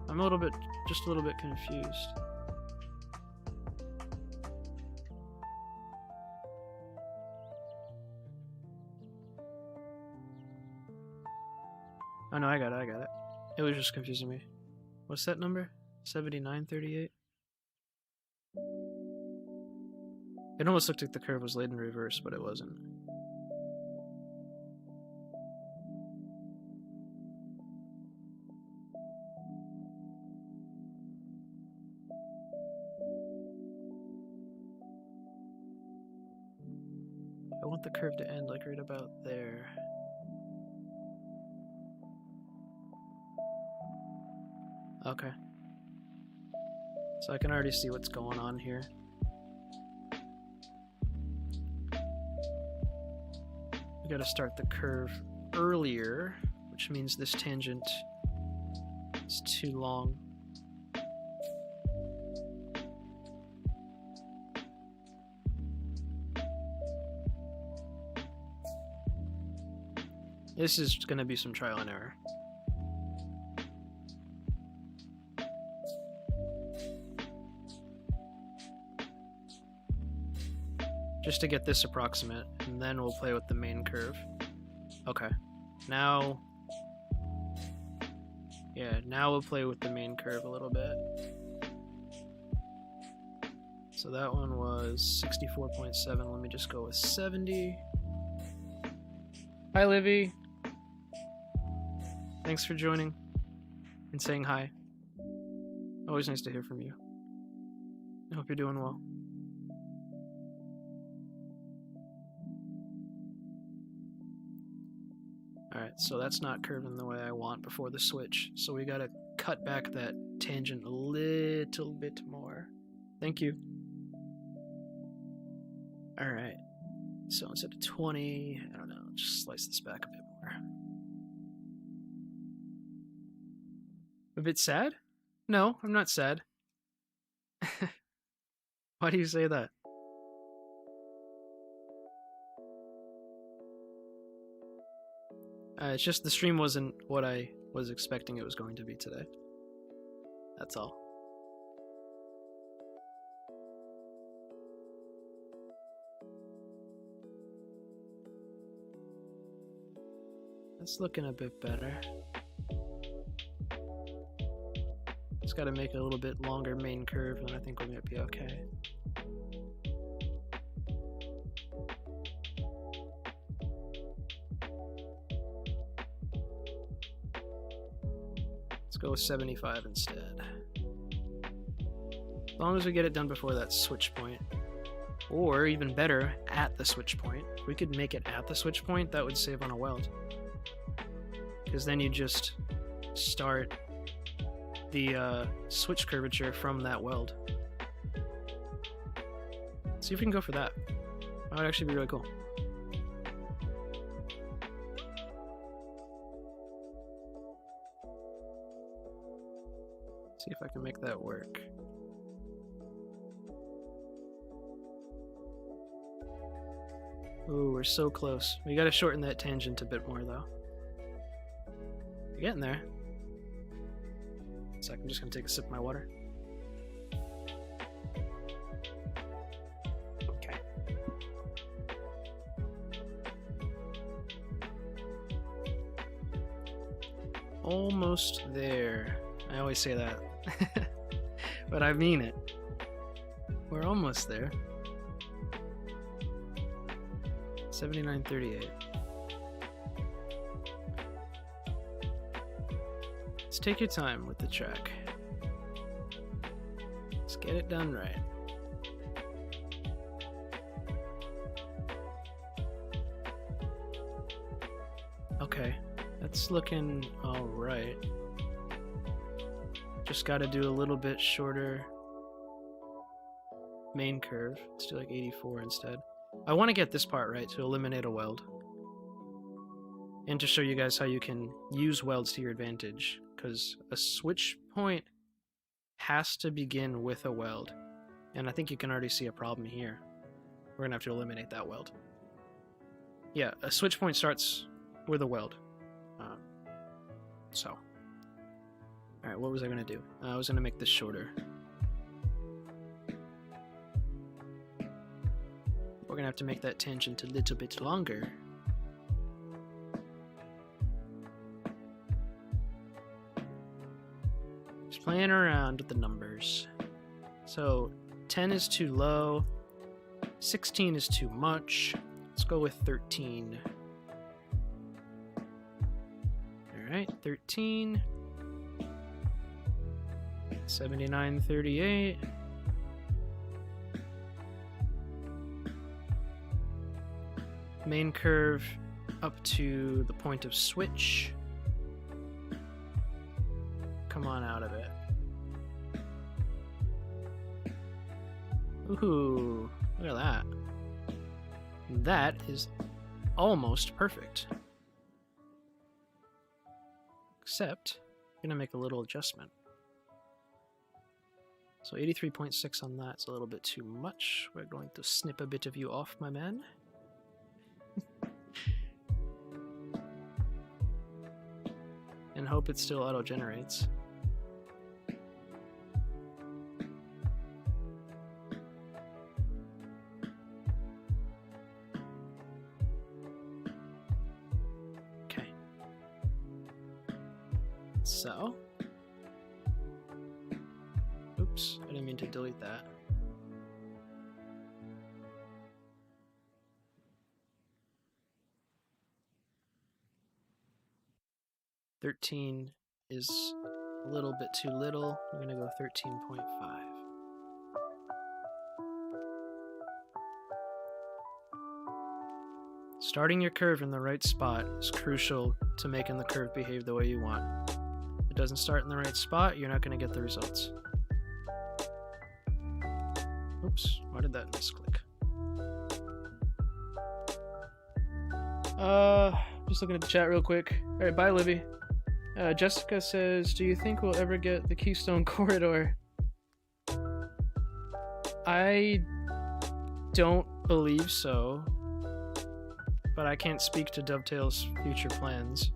I'm just a little bit confused. Oh no, I got it. It was just confusing me. What's that number? 7938? It almost looked like the curve was laid in reverse, but it wasn't. I want the curve to end like right about there. Okay. So I can already see what's going on here. We gotta start the curve earlier, which means this tangent is too long. This is gonna be some trial and error. Just to get this approximate, and then we'll play with the main curve. Okay, now... Yeah, now we'll play with the main curve a little bit. So that one was 64.7, let me just go with 70. Hi, Livy. Thanks for joining and saying hi. Always nice to hear from you. I hope you're doing well. Alright, so that's not curving the way I want before the switch, so we gotta cut back that tangent a little bit more. Thank you. Alright, so instead of 20, I don't know, just slice this back a bit more. A bit sad? No, I'm not sad. Why do you say that? It's just the stream wasn't what I was expecting it was going to be today. That's all. That's looking a bit better. Just gotta make a little bit longer main curve and I think we might be okay. Let's go with 75 instead. As long as we get it done before that switch point. Or even better, at the switch point. If we could make it at the switch point, that would save on a weld. Because then you just start the switch curvature from that weld. See if we can go for that. That would actually be really cool. See if I can make that work. Ooh, we're so close. We gotta shorten that tangent a bit more though. We're getting there. So I'm just gonna take a sip of my water. Okay. Almost there. I always say that. But I mean it. We're almost there. 79.38. Let's take your time with the track. Let's get it done right. Okay, that's looking alright. Just gotta do a little bit shorter main curve. Let's do like 84 instead. I want to get this part right to eliminate a weld. And to show you guys how you can use welds to your advantage. Because a switch point has to begin with a weld. And I think you can already see a problem here. We're going to have to eliminate that weld. Yeah, a switch point starts with a weld. Alright, what was I going to do? I was going to make this shorter. We're going to have to make that tangent a little bit longer. Just playing around with the numbers. So 10 is too low, 16 is too much. Let's go with 13. Alright, 13. 79.38. Main curve up to the point of switch. Come on out of it. Ooh, look at that. That is almost perfect. Except, I'm gonna make a little adjustment. So 83.6 on that's a little bit too much. We're going to snip a bit of you off, my man. And hope it still auto-generates. Okay. So. Oops, I didn't mean to delete that. $13 is a little bit too little. I'm gonna go 13.5. Starting your curve in the right spot is crucial to making the curve behave the way you want. If it doesn't start in the right spot, you're not gonna get the results. Oops, why did that misclick? Just looking at the chat real quick. Alright, bye Livy. Jessica says, do you think we'll ever get the Keystone Corridor? I don't believe so, but I can't speak to Dovetail's future plans.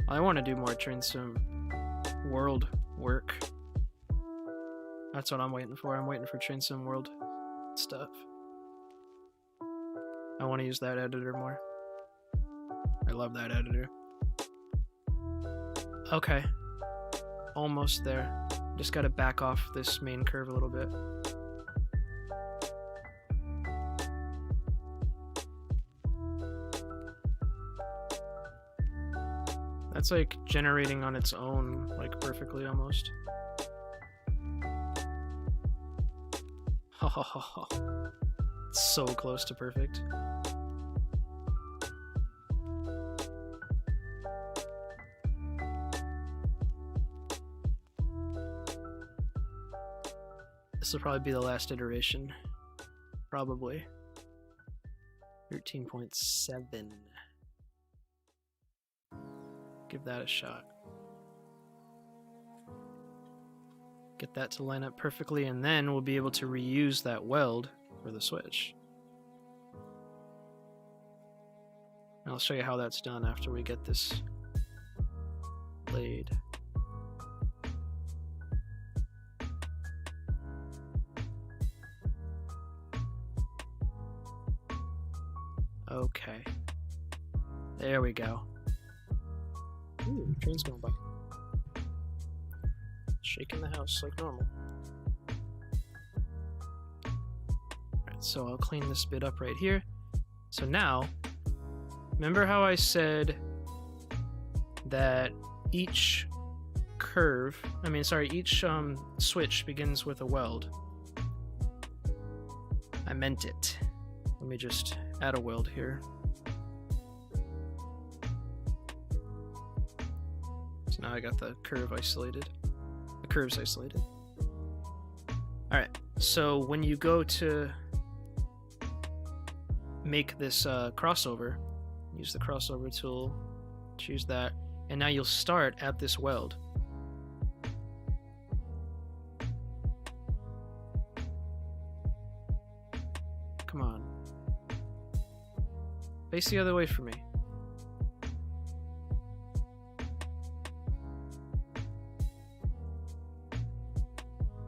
I want to do more Train Sim World work. That's what I'm waiting for. I'm waiting for Train Sim World stuff. I want to use that editor more. I love that editor. Okay. Almost there. Just gotta back off this main curve a little bit. That's like generating on its own, like perfectly almost. It's so close to perfect. This will probably be the last iteration. Probably. 13.7. Give that a shot. Get that to line up perfectly, and then we'll be able to reuse that weld for the switch. And I'll show you how that's done after we get this laid. Okay. There we go. Ooh, train's going by. Shaking the house like normal. Alright, so I'll clean this bit up right here. So now, remember how I said that each each switch begins with a weld? I meant it. Let me just add a weld here. So now I got the curve isolated. The curves isolated. Alright, so when you go to make this crossover, use the crossover tool, choose that, and now you'll start at this weld. Come on. Face the other way for me.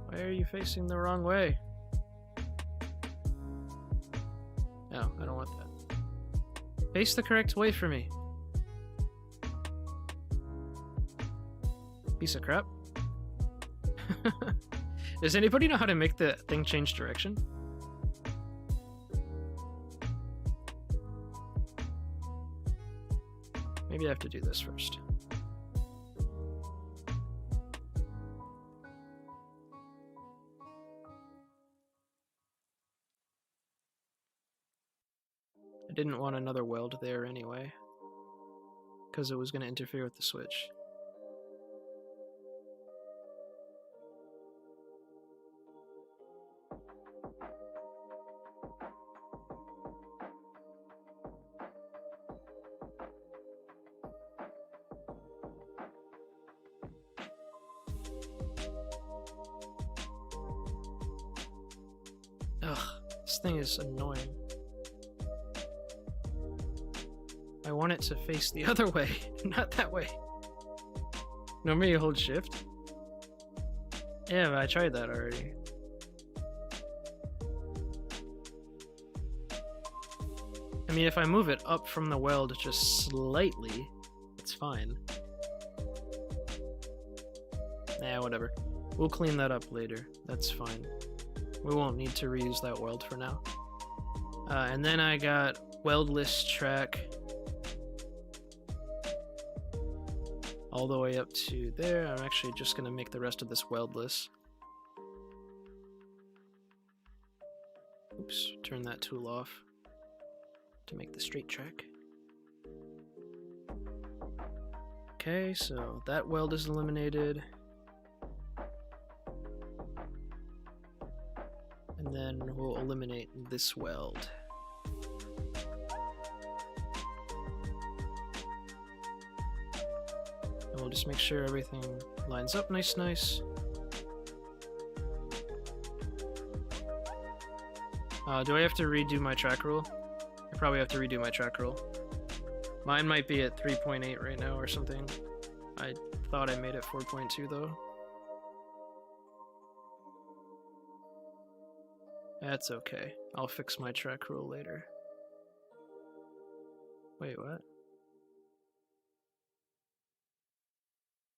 Why are you facing the wrong way? No, I don't want that. Face the correct way for me. Piece of crap. Does anybody know how to make the thing change direction? Maybe I have to do this first. I didn't want another weld there anyway, because it was going to interfere with the switch. Ugh, this thing is annoying. I want it to face the other way, not that way. Normally you hold shift? Yeah, but I tried that already. I mean, if I move it up from the weld just slightly, it's fine. Nah, whatever. We'll clean that up later. That's fine. We won't need to reuse that weld for now. And then I got weld list track all the way up to there. I'm actually just going to make the rest of this weldless. Oops, turn that tool off to make the straight track. Okay, so that weld is eliminated. And then we'll we'll eliminate this weld. And we'll just make sure everything lines up nice. Do I have to redo my track rule? I probably have to redo my track rule. Mine might be at 3.8 right now or something. I thought I made it 4.2 though. That's okay. I'll fix my track rule later. Wait, what?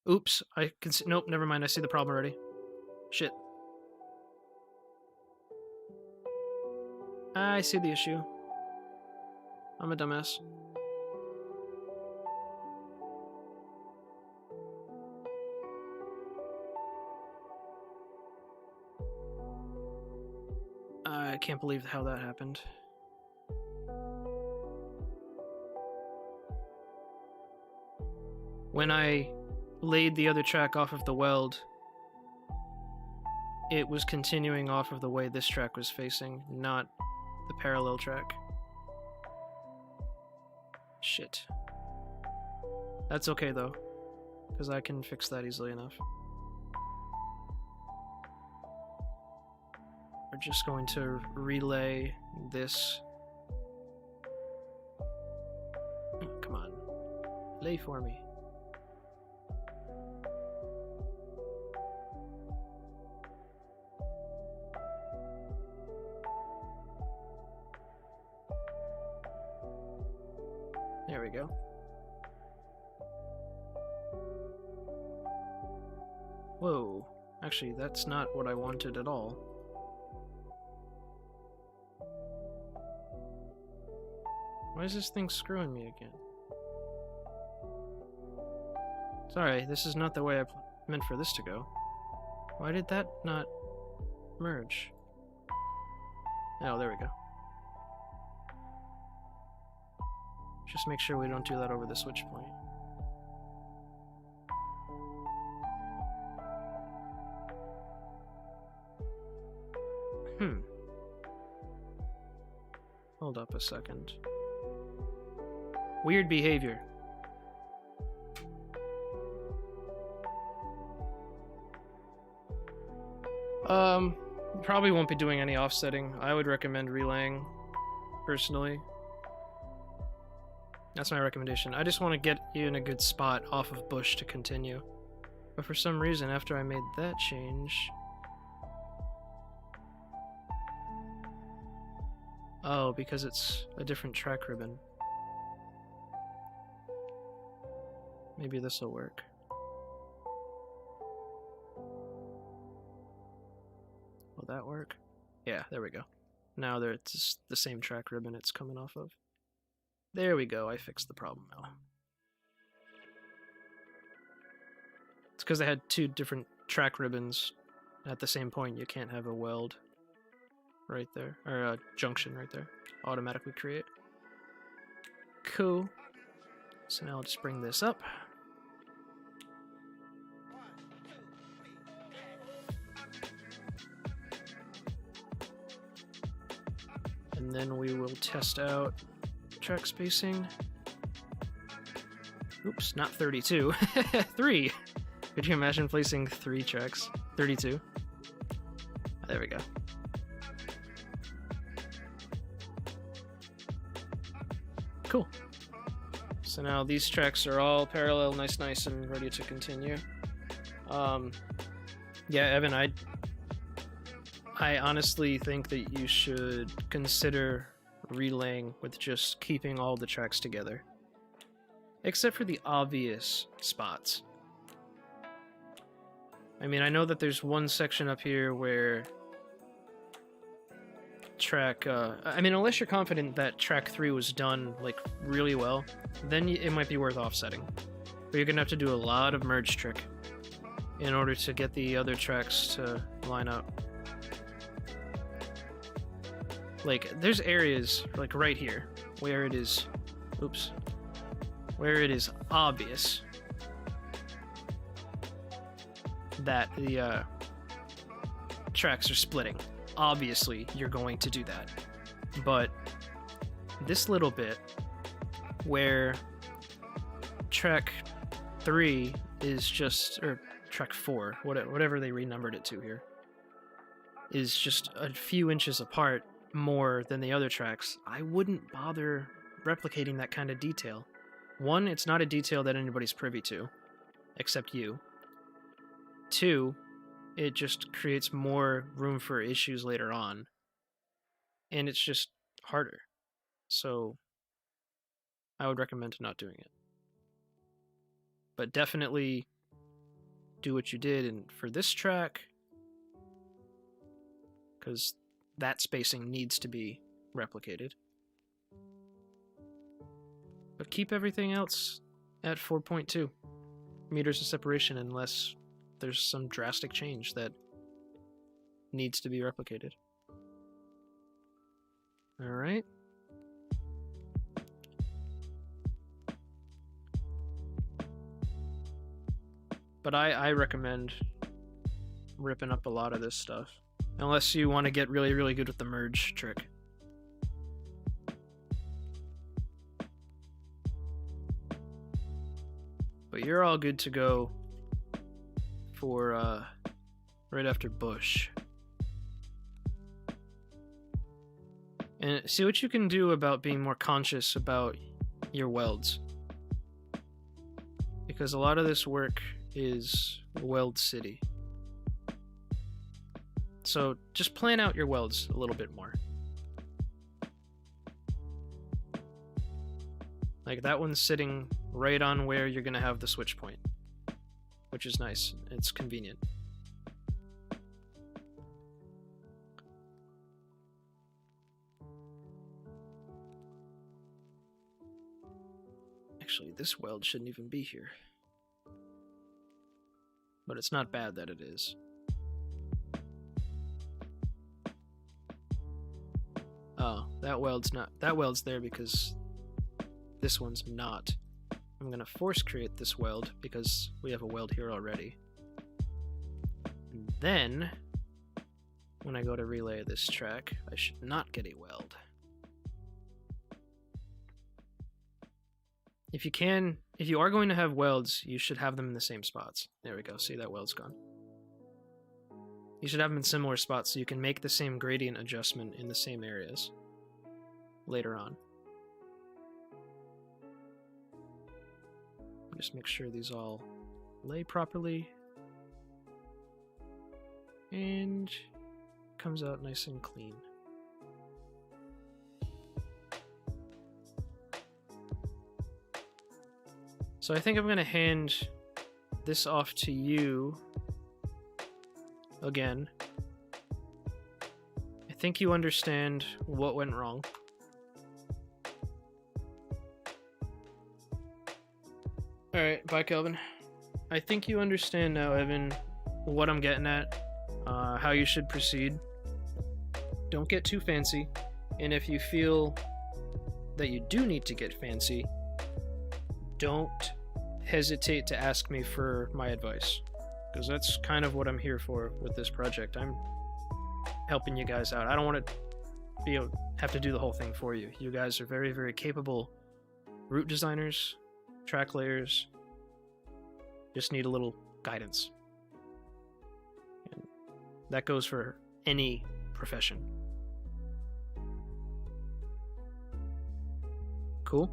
Oops, I can see. Nope, never mind. I see the problem already. Shit. I see the issue. I'm a dumbass. I can't believe how that happened. When I laid the other track off of the weld, it was continuing off of the way this track was facing, not the parallel track. Shit. That's okay though, because I can fix that easily enough. We're just going to relay this. Oh, come on. Lay for me. There we go. Whoa. Actually, that's not what I wanted at all. Why is this thing screwing me again? Sorry, this is not the way I meant for this to go. Why did that not merge? Oh, there we go. Just make sure we don't do that over the switch point. Hold up a second. Weird behavior. Probably won't be doing any offsetting. I would recommend relaying, personally. That's my recommendation. I just want to get you in a good spot off of bush to continue. But for some reason, after I made that change... Oh, because it's a different track ribbon. Maybe this will work. Will that work? Yeah, there we go. Now it's just the same track ribbon it's coming off of. There we go, I fixed the problem now. It's because I had two different track ribbons at the same point. You can't have a weld right there, or a junction right there. Automatically create. Cool. So now I'll just bring this up. And then we will test out track spacing. Oops, not 32. 3! Could you imagine placing 3 tracks? 32. There we go. Cool. So now these tracks are all parallel, nice and ready to continue. Yeah, Evan, I honestly think that you should consider relaying with just keeping all the tracks together. Except for the obvious spots. I mean, I know that there's one section up here where track, I mean, unless you're confident that track 3 was done, like, really well, then it might be worth offsetting. But you're gonna have to do a lot of merge trick in order to get the other tracks to line up. Like, there's areas, like right here, where it is, oops, where it is obvious that the tracks are splitting. obviously you're going to do that. But this little bit where track 3 is just, or track 4, whatever they renumbered it to here, is just a few inches apart more than the other tracks, I wouldn't bother replicating that kind of detail. One, it's not a detail that anybody's privy to, except you. Two, it just creates more room for issues later on. And it's just harder. So I would recommend not doing it. But definitely do what you did and for this track, because that spacing needs to be replicated. But keep everything else at 4.2 meters of separation unless there's some drastic change that needs to be replicated. All right. But I recommend ripping up a lot of this stuff. Unless you want to get really, really good with the merge trick. But you're all good to go for right after Bush. And see what you can do about being more conscious about your welds. Because a lot of this work is weld city. So just plan out your welds a little bit more. Like that one's sitting right on where you're gonna have the switch point, which is nice. It's convenient. Actually, this weld shouldn't even be here. But it's not bad that it is. Oh, that weld's there because this one's not. I'm gonna force create this weld because we have a weld here already. And then, when I go to relay this track, I should not get a weld. If you are going to have welds, you should have them in the same spots. There we go, see that weld's gone. You should have them in similar spots so you can make the same gradient adjustment in the same areas later on. Just make sure these all lay properly. And comes out nice and clean. So I think I'm going to hand this off to you again. I think you understand what went wrong. Alright, bye Kelvin. I think you understand now, Evan, what I'm getting at, how you should proceed. Don't get too fancy, and if you feel that you do need to get fancy, don't hesitate to ask me for my advice, because that's kind of what I'm here for with this project. I'm helping you guys out. I don't want to have to do the whole thing for you. You guys are very, very capable route designers, track layers. Just need a little guidance. And that goes for any profession. Cool?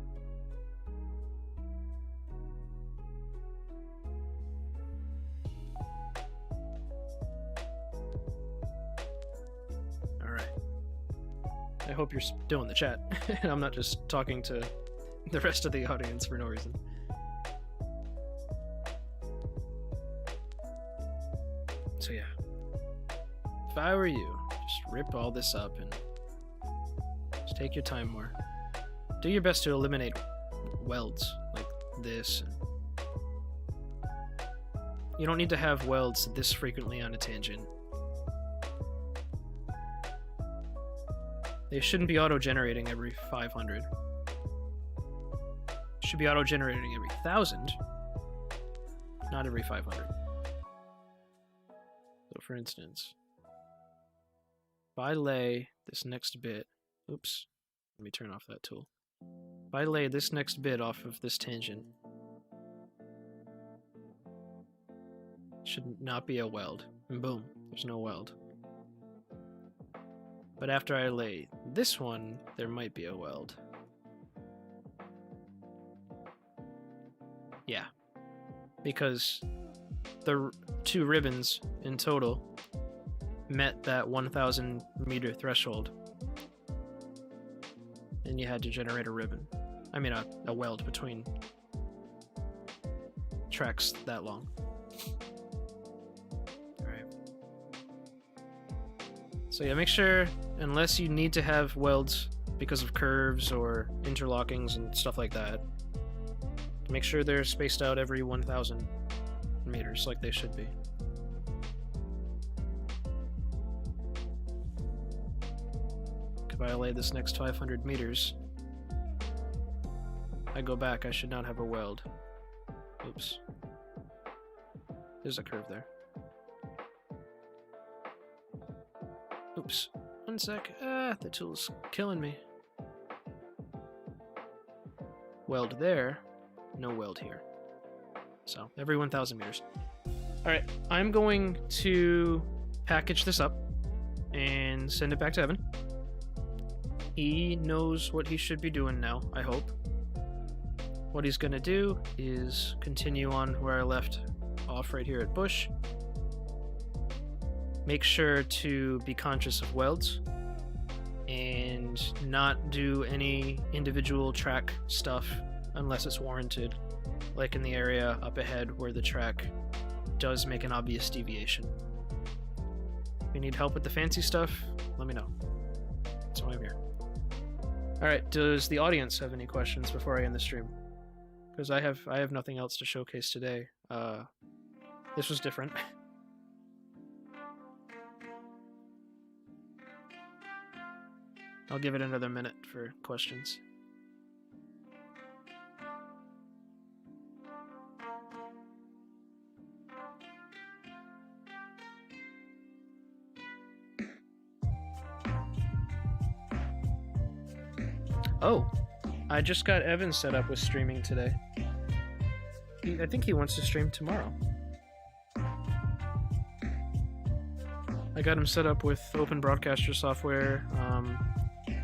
I hope you're still in the chat, and I'm not just talking to the rest of the audience for no reason. So yeah, if I were you, just rip all this up and just take your time more. Do your best to eliminate welds like this. You don't need to have welds this frequently on a tangent. They shouldn't be auto-generating every 500. Should be auto-generating every 1,000, not every 500. So for instance, if I lay this next bit, oops, let me turn off that tool. If I lay this next bit off of this tangent, should not be a weld. And boom, there's no weld. But after I lay this one, there might be a weld. Yeah, because the 2 ribbons in total met that 1,000 meter threshold, and you had to generate a ribbon. I mean a weld between tracks that long. Alright. So yeah, make sure, unless you need to have welds because of curves or interlockings and stuff like that, make sure they're spaced out every 1,000 meters like they should be. If I lay this next 500 meters, I go back, I should not have a weld. Oops. There's a curve there. Oops. One sec. The tool's killing me. Weld there, no weld here. So, every 1,000 meters. Alright, I'm going to package this up and send it back to Evan. He knows what he should be doing now, I hope. What he's gonna do is continue on where I left off right here at Bush. Make sure to be conscious of welds and not do any individual track stuff unless it's warranted, like in the area up ahead where the track does make an obvious deviation. If you need help with the fancy stuff, let me know. That's why I'm here. Alright, does the audience have any questions before I end the stream? Because I have nothing else to showcase today. This was different. I'll give it another minute for questions. Oh, I just got Evan set up with streaming today. I think he wants to stream tomorrow. I got him set up with Open Broadcaster software.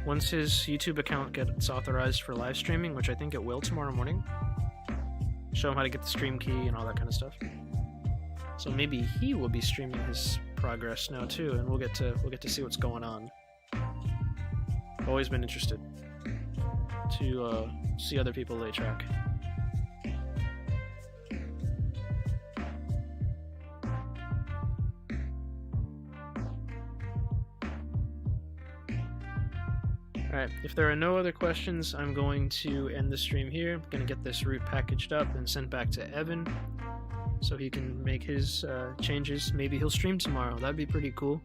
Once his YouTube account gets authorized for live streaming, which I think it will tomorrow morning, show him how to get the stream key and all that kind of stuff. So maybe he will be streaming his progress now too, and we'll get to see what's going on. I've always been interested to see other people lay track. Alright, if there are no other questions, I'm going to end the stream here. I'm going to get this route packaged up and sent back to Evan so he can make his changes. Maybe he'll stream tomorrow. That'd be pretty cool.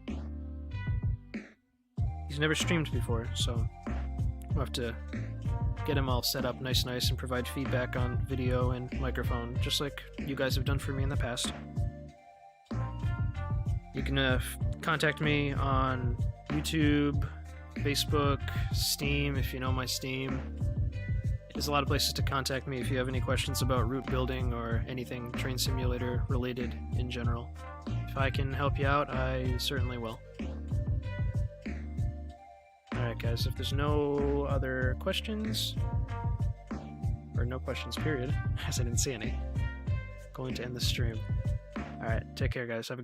He's never streamed before, so we'll have to get him all set up nice and provide feedback on video and microphone, just like you guys have done for me in the past. You can contact me on YouTube, Facebook, Steam, if you know my Steam. There's a lot of places to contact me if you have any questions about route building or anything train simulator related in general. If I can help you out, I certainly will. Alright guys, if there's no other questions, or no questions period, as I didn't see any, I'm going to end the stream. Alright, take care guys, have a good